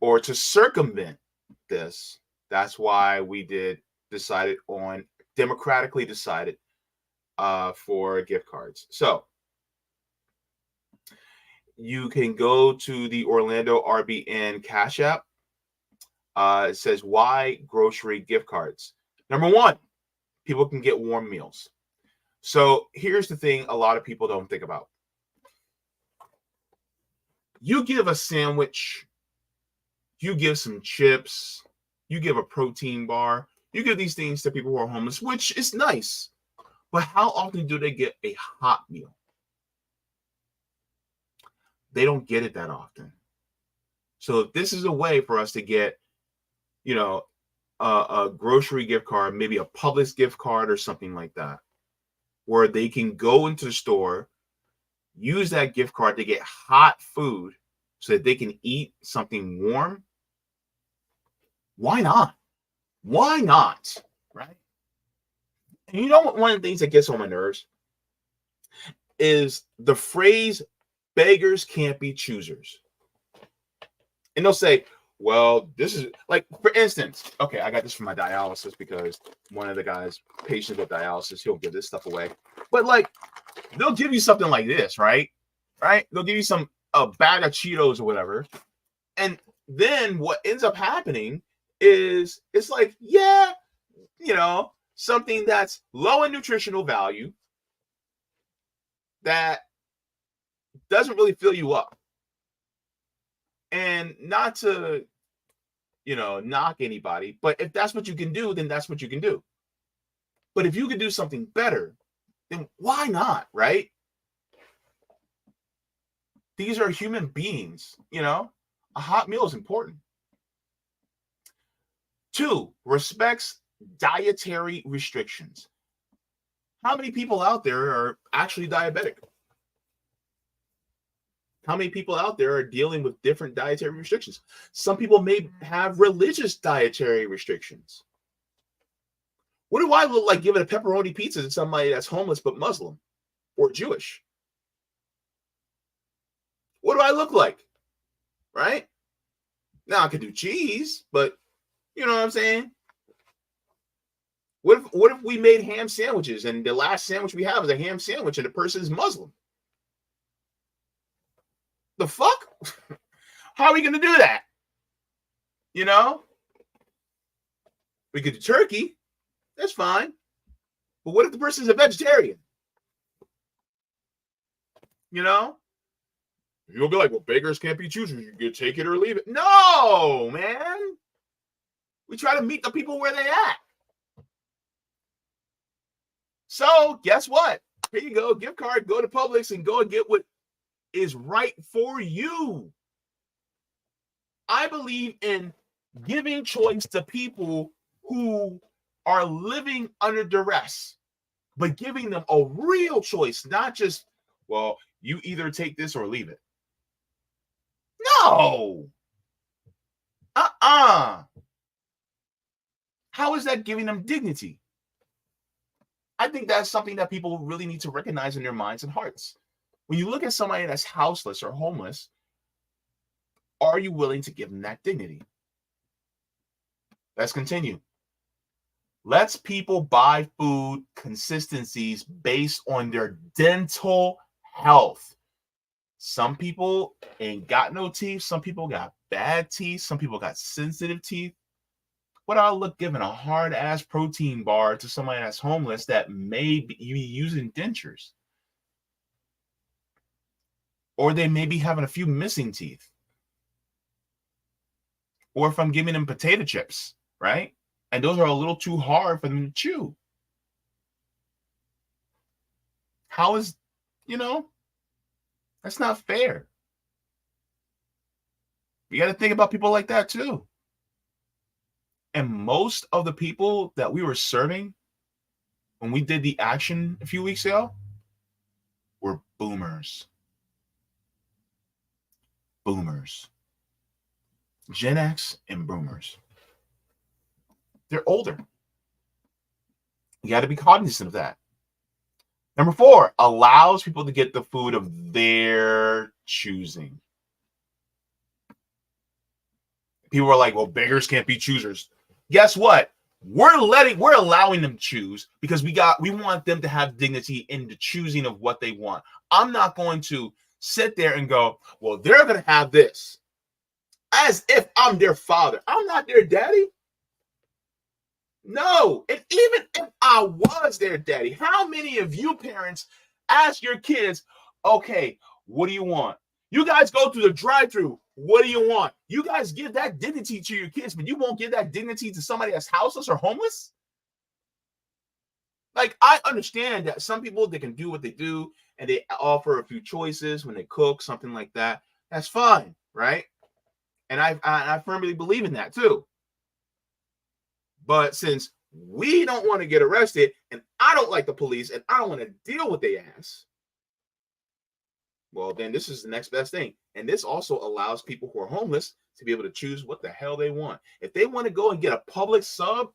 or to circumvent this, that's why we democratically decided for gift cards. So you can go to the Orlando RBN Cash App. It says, why grocery gift cards? Number one, people can get warm meals. So here's the thing a lot of people don't think about. You give a sandwich, you give some chips, you give a protein bar, you give these things to people who are homeless, which is nice. But how often do they get a hot meal? They don't get it that often. So if this is a way for us to get, a grocery gift card, maybe a Publix gift card or something like that, where they can go into the store, use that gift card to get hot food so that they can eat something warm. Why not? Why not? Right? And you know what? One of the things that gets on my nerves is the phrase, beggars can't be choosers. And they'll say, well, this is like, for instance, okay, I got this from my dialysis because one of the guys, patients with dialysis, he'll give this stuff away. But like, they'll give you something like this, right? Right? They'll give you a bag of Cheetos or whatever. And then what ends up happening is it's like, yeah, something that's low in nutritional value that doesn't really fill you up. And not to, knock anybody, but if that's what you can do, then that's what you can do. But if you can do something better, then why not, right? These are human beings, a hot meal is important. 2, respects dietary restrictions. How many people out there are actually diabetic? How many people out there are dealing with different dietary restrictions? Some people may have religious dietary restrictions. What do I look like giving a pepperoni pizza to somebody that's homeless but Muslim or Jewish? What do I look like? Right? Now I could do cheese, but you know what I'm saying? What if we made ham sandwiches and the last sandwich we have is a ham sandwich and the person is Muslim? The fuck? How are we going to do that? We could do turkey. That's fine. But what if the person is a vegetarian? You'll be like, well, beggars can't be choosers. You can take it or leave it. No, man. We try to meet the people where they at. So guess what? Here you go. Gift card. Go to Publix and go and get what is right for you. I believe in giving choice to people who are living under duress, but giving them a real choice, not just, well, you either take this or leave it. No. How is that giving them dignity? I think that's something that people really need to recognize in their minds and hearts. When you look at somebody that's houseless or homeless, are you willing to give them that dignity? Let's continue. Let's people buy food consistencies based on their dental health. Some people ain't got no teeth. Some people got bad teeth. Some people got sensitive teeth. What I look giving a hard ass protein bar to somebody that's homeless that may be using dentures, or they may be having a few missing teeth, or if I'm giving them potato chips, right? And those are a little too hard for them to chew. How is, that's not fair. You got to think about people like that too. And most of the people that we were serving when we did the action a few weeks ago were boomers. Boomers. Gen X and boomers. They're older. You got to be cognizant of that. Number 4, allows people to get the food of their choosing. People are like, well, beggars can't be choosers. Guess what? We're allowing them choose because we want them to have dignity in the choosing of what they want. I'm not going to sit there and go, well, they're going to have this as if I'm their father. I'm not their daddy. No. And even if I was their daddy, how many of you parents ask your kids, okay, what do you want? You guys go through the drive-thru. What do you want? You guys give that dignity to your kids, but you won't give that dignity to somebody that's houseless or homeless? Like, I understand that some people, they can do what they do and they offer a few choices when they cook, something like that. That's fine, right? And I firmly believe in that too. But since we don't want to get arrested and I don't like the police and I don't want to deal with their ass, well, then this is the next best thing. And this also allows people who are homeless to be able to choose what the hell they want. If they want to go and get a public sub,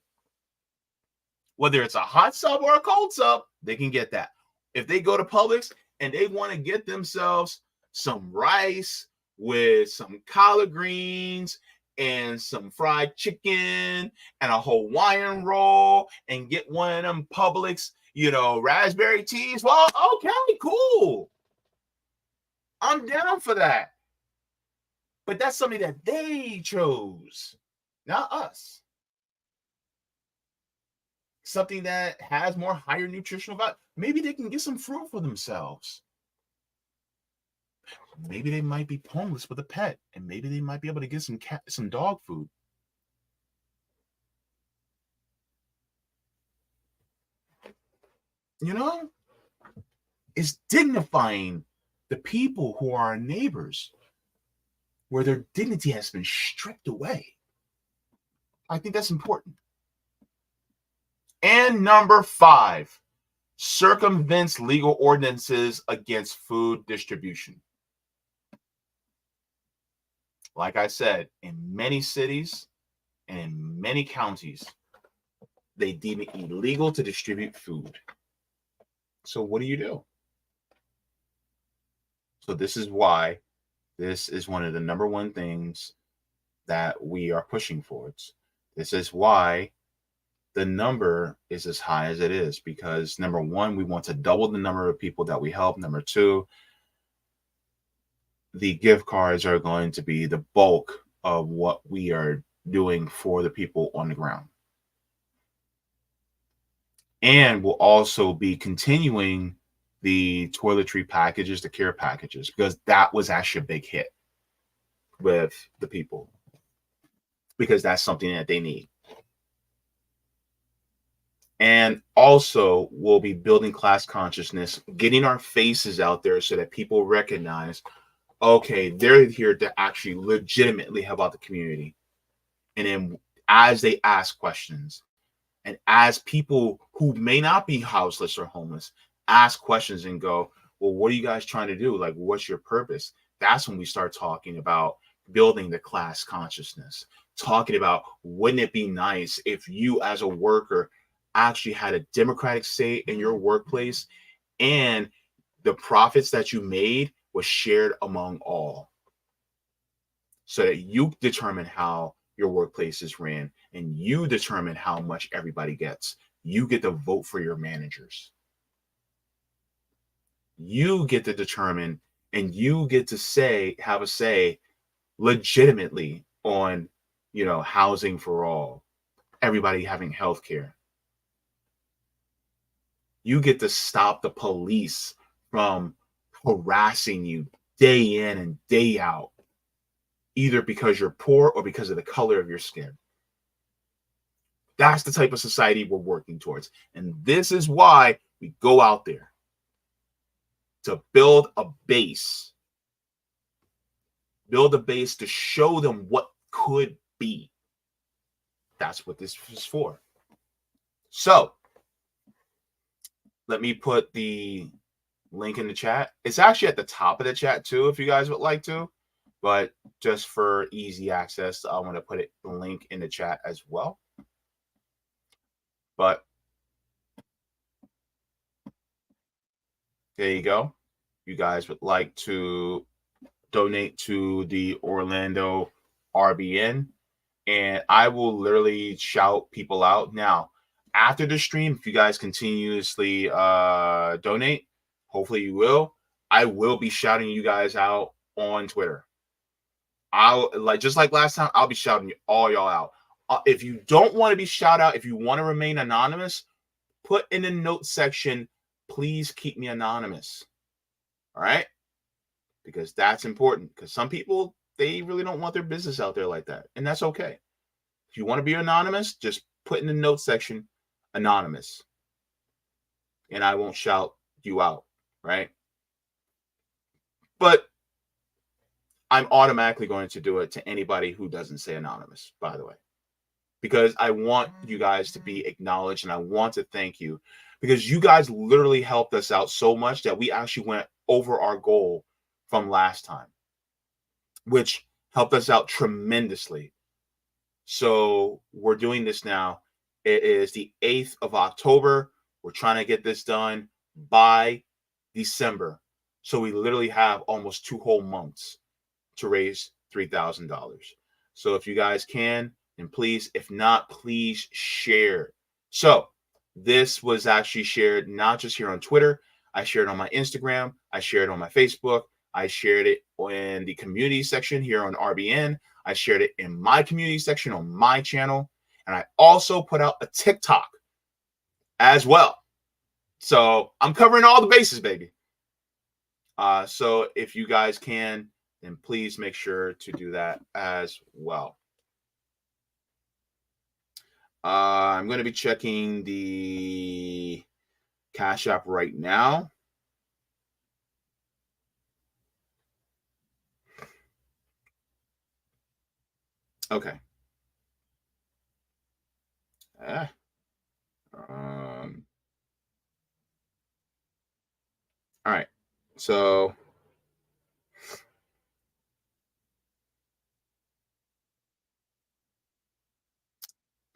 whether it's a hot sub or a cold sub, they can get that. If they go to Publix and they want to get themselves some rice with some collard greens and some fried chicken and a Hawaiian roll and get one of them Publix, raspberry teas, well, okay, cool. I'm down for that. But that's something that they chose, not us. Something that has more higher nutritional value. Maybe they can get some fruit for themselves. Maybe they might be homeless with a pet, and maybe they might be able to get some dog food. It's dignifying the people who are our neighbors, where their dignity has been stripped away. I think that's important. And number 5, circumvents legal ordinances against food distribution. Like I said, in many cities and in many counties, they deem it illegal to distribute food. So what do? So this is why this is one of the number 1 things that we are pushing towards. This is why the number is as high as it is, because number 1, we want to double the number of people that we help. Number 2, the gift cards are going to be the bulk of what we are doing for the people on the ground. And we'll also be continuing the toiletry packages, the care packages, because that was actually a big hit with the people, because that's something that they need. And also, we'll be building class consciousness, getting our faces out there so that people recognize, okay, they're here to actually legitimately help out the community. And then as they ask questions, and as people who may not be houseless or homeless ask questions and go, well, what are you guys trying to do? Like, what's your purpose? That's when we start talking about building the class consciousness, talking about, wouldn't it be nice if you as a worker actually had a democratic say in your workplace and the profits that you made was shared among all, so that you determine how your workplace is ran and you determine how much everybody gets. You get to vote for your managers. You get to determine and you get to have a say legitimately on, housing for all, everybody having health care. You get to stop the police from harassing you day in and day out, either because you're poor or because of the color of your skin. That's the type of society we're working towards. And this is why we go out there to build a base to show them what could be. That's what this is for. So let me put the link in the chat. It's actually at the top of the chat too, if you guys would like to, but just for easy access, I want to put the link in the chat as well. But there you go. You guys would like to donate to the Orlando RBN, and I will literally shout people out. Now, after the stream, if you guys continuously donate, hopefully you will, I will be shouting you guys out on Twitter. Just like last time, I'll be shouting all y'all out. If you don't want to be shout out, if you want to remain anonymous, put in the notes section, please keep me anonymous. All right? Because that's important. Because some people, they really don't want their business out there like that. And that's okay. If you want to be anonymous, just put in the notes section, anonymous. And I won't shout you out, right? But I'm automatically going to do it to anybody who doesn't say anonymous, by the way. Because I want you guys to be acknowledged, and I want to thank you. Because you guys literally helped us out so much that we actually went over our goal from last time, which helped us out tremendously. So we're doing this now. It is the 8th of October. We're trying to get this done by December. So we literally have almost 2 whole months to raise $3,000. So if you guys can, then please, if not, please share. So this was actually shared not just here on Twitter. I shared it on my Instagram. I shared it on my Facebook. I shared it in the community section here on RBN. I shared it in my community section on my channel. And I also put out a TikTok as well. So I'm covering all the bases, baby. So if you guys can, then please make sure to do that as well. I'm going to be checking the Cash App right now. Okay. All right. So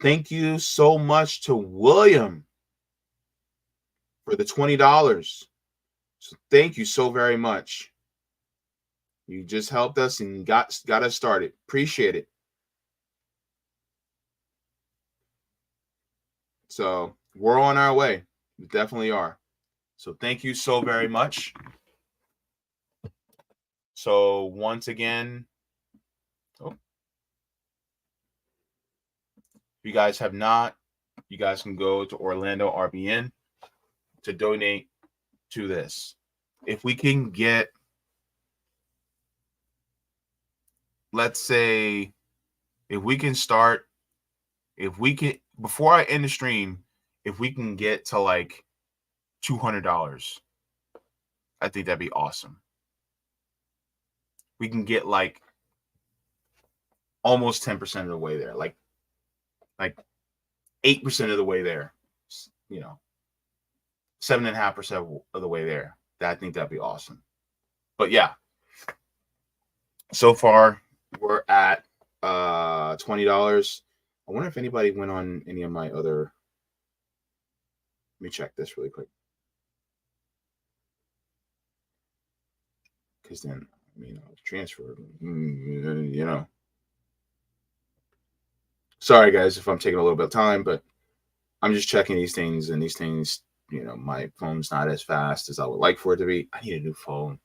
thank you so much to William for the $20. So thank you so very much. You just helped us and got us started. Appreciate it. So we're on our way. We definitely are. So thank you so very much. So once again, if you guys have not, you guys can go to Orlando RBN to donate to this. If we can get, let's say, before I end the stream, if we can get to like $200, I think that'd be awesome. We can get like almost 10% of the way there, like 8% of the way there, 7.5% of the way there. I think that'd be awesome. But yeah, so far we're at $20. I wonder if anybody went on any of my other. Let me check this really quick. Because then, transfer, Sorry, guys, if I'm taking a little bit of time, but I'm just checking these things, and these things, my phone's not as fast as I would like for it to be. I need a new phone.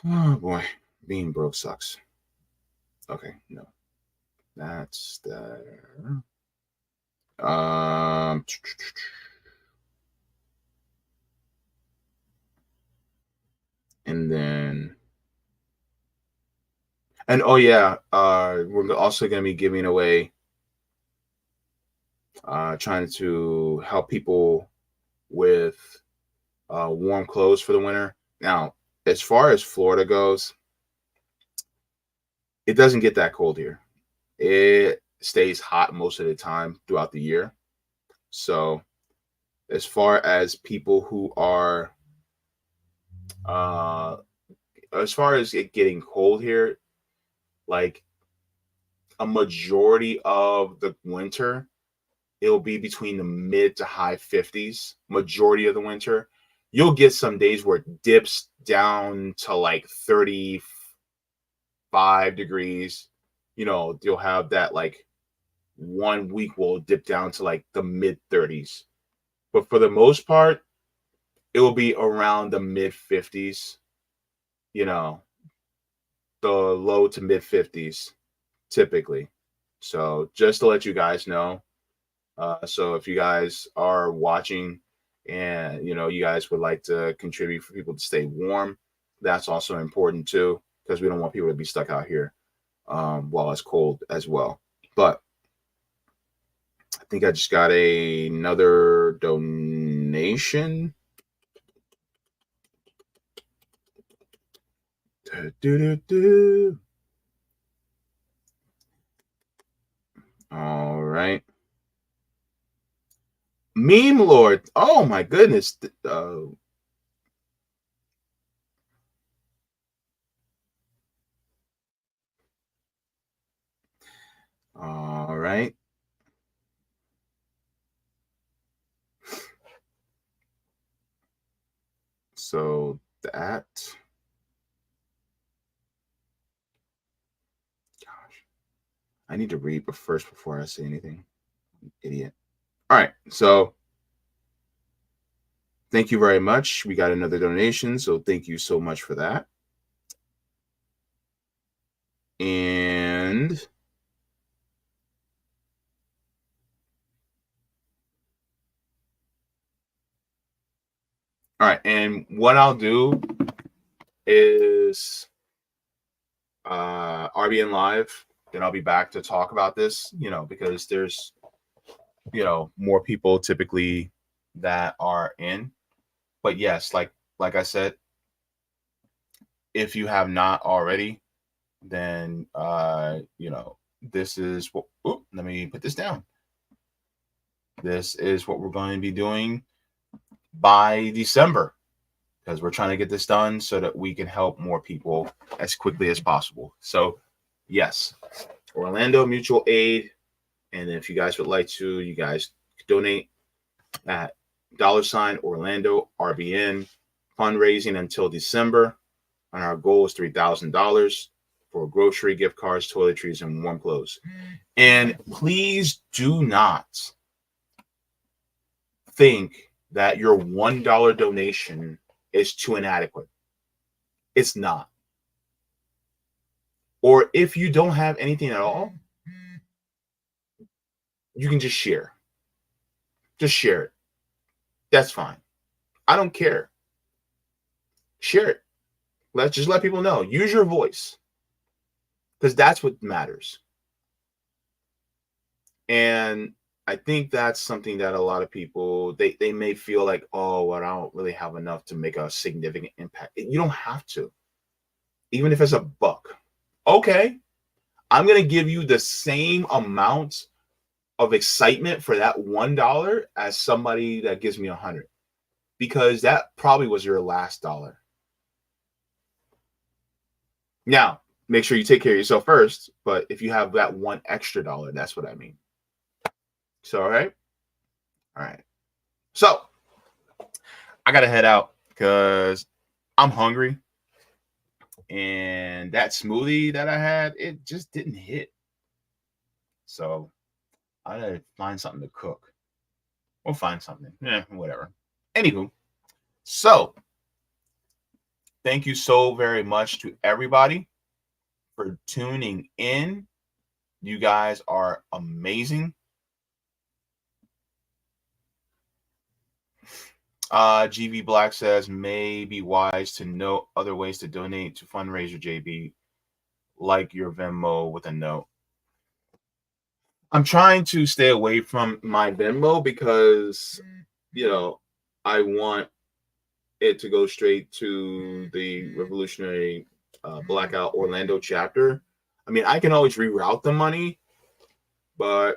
Oh boy, being broke sucks. Okay, no, that's there. And then, and oh yeah, we're also going to be giving away, trying to help people with warm clothes for the winter. Now, as far as Florida goes, it doesn't get that cold here. It stays hot most of the time throughout the year. So, as far as people who are, as far as it getting cold here, like a majority of the winter, it'll be between the mid to high 50s. Majority of the winter, you'll get some days where it dips down to like 35 degrees. You'll have that like 1 week will dip down to like the mid 30s. But for the most part, it will be around the mid 50s, the low to mid 50s typically. So just to let you guys know. So if you guys are watching and, you guys would like to contribute for people to stay warm, that's also important too, because we don't want people to be stuck out here while it's cold as well. But I think I just got another donation. All right. Meme Lord. Oh my goodness. All right. So that. Gosh. I need to read first before I say anything. Idiot. All right. So thank you very much. We got another donation. So thank you so much for that. And all right. And what I'll do is RBN Live. Then I'll be back to talk about this, because there's, more people typically that are in. But yes, like I said, if you have not already, then this is what. Let me put this down. This is what we're going to be doing by December, because we're trying to get this done so that we can help more people as quickly as possible. So, yes, Orlando Mutual Aid. And if you guys would like to, you guys donate at $Orlando RBN, fundraising until December. And our goal is $3,000 for grocery, gift cards, toiletries, and warm clothes. And please do not think that your $1 donation is too inadequate. It's not. Or if you don't have anything at all, you can just share. Just share it. That's fine. I don't care. Share it. Let's just let people know. Use your voice, because that's what matters. And I think that's something that a lot of people, they may feel like, oh, well, I don't really have enough to make a significant impact. You don't have to. Even if it's $1. Okay. I'm going to give you the same amount of excitement for that $1 as somebody that gives me 100, because that probably was your last dollar. Now, make sure you take care of yourself first, but if you have that $1 extra, that's what I mean. So, all right. So, I got to head out because I'm hungry. And that smoothie that I had, it just didn't hit. So, I got to find something to cook. We'll find something. Whatever. Anywho, so thank you so very much to everybody for tuning in. You guys are amazing. GV Black says, may be wise to know other ways to donate to fundraiser, JB, like your Venmo with a note. I'm trying to stay away from my Venmo because, I want it to go straight to the Revolutionary Blackout Orlando chapter. I mean, I can always reroute the money, but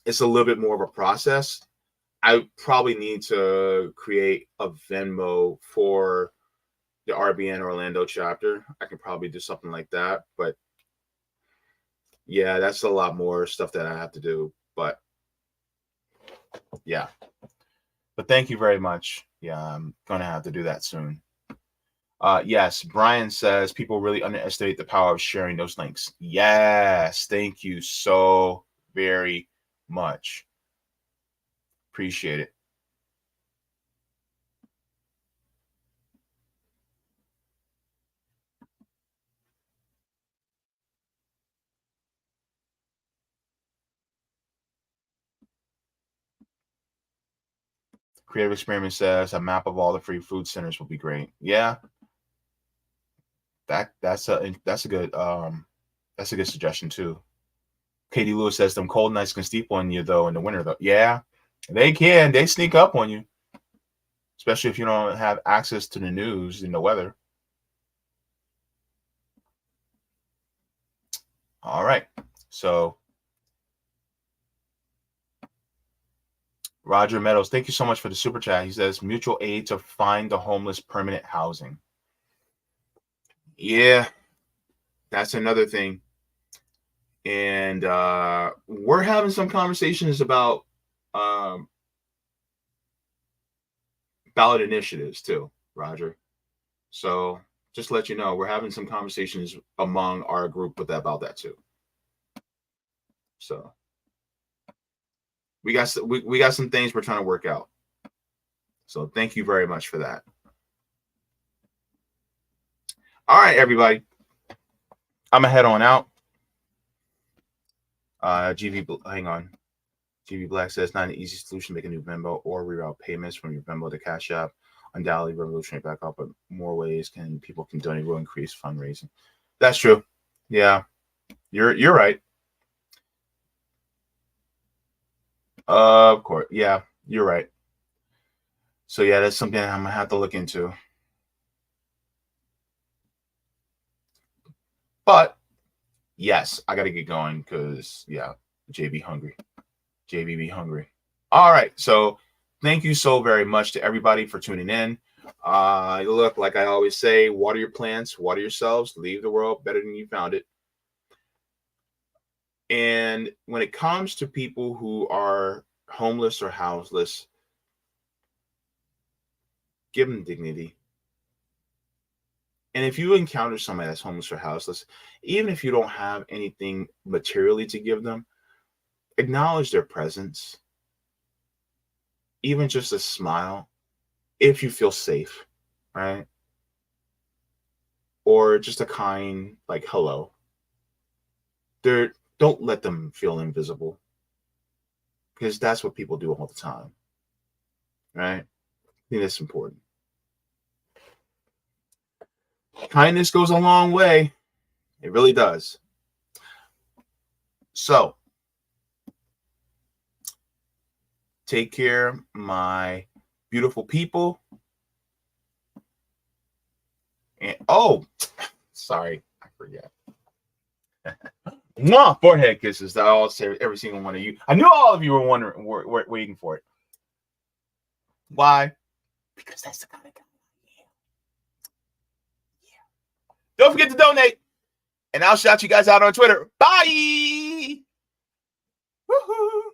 it's a little bit more of a process. I probably need to create a Venmo for the RBN Orlando chapter. I can probably do something like that, but yeah, that's a lot more stuff that I have to do. But yeah, but thank you very much. Yeah, I'm gonna have to do that soon. Yes, Brian says people really underestimate the power of sharing those links. Yes, thank you so very much. Appreciate it. Creative Experiment says a map of all the free food centers will be great. Yeah, that's a good suggestion too. Katie Lewis says them cold nights can steep on you though in the winter though. Yeah, they can. They sneak up on you, especially if you don't have access to the news and the weather. All right, so Roger Meadows, thank you so much for the super chat. He says mutual aid to find the homeless permanent housing. Yeah, that's another thing. And we're having some conversations about ballot initiatives too, Roger. So just to let you know, we're having some conversations among our group about that too. So we got some things we're trying to work out. So thank you very much for that. All right, everybody. I'm gonna head on out. Hang on. GV Black says not an easy solution to make a new Venmo or reroute payments from your Venmo to Cash App. Undoubtedly revolutionary backup, but more ways people can donate will increase fundraising. That's true. Yeah, you're right. Of course. Yeah, you're right. So yeah, that's something I'm gonna have to look into. But yes, I gotta get going because JB hungry. JB be hungry. All right. So thank you so very much to everybody for tuning in. Look, like I always say, water your plants, water yourselves, leave the world better than you found it. And when it comes to people who are homeless or houseless, give them dignity. And if you encounter somebody that's homeless or houseless, even if you don't have anything materially to give them, acknowledge their presence. Even just a smile, if you feel safe, right? Or just a kind, hello. Don't let them feel invisible, because that's what people do all the time, right? I think that's important. Kindness goes a long way. It really does. So, take care, my beautiful people. And sorry, I forget. Mwah! Forehead kisses. I'll say every single one of you. I knew all of you were waiting for it. Why? Because that's the kind of guy I am. Yeah. Don't forget to donate. And I'll shout you guys out on Twitter. Bye. Woohoo.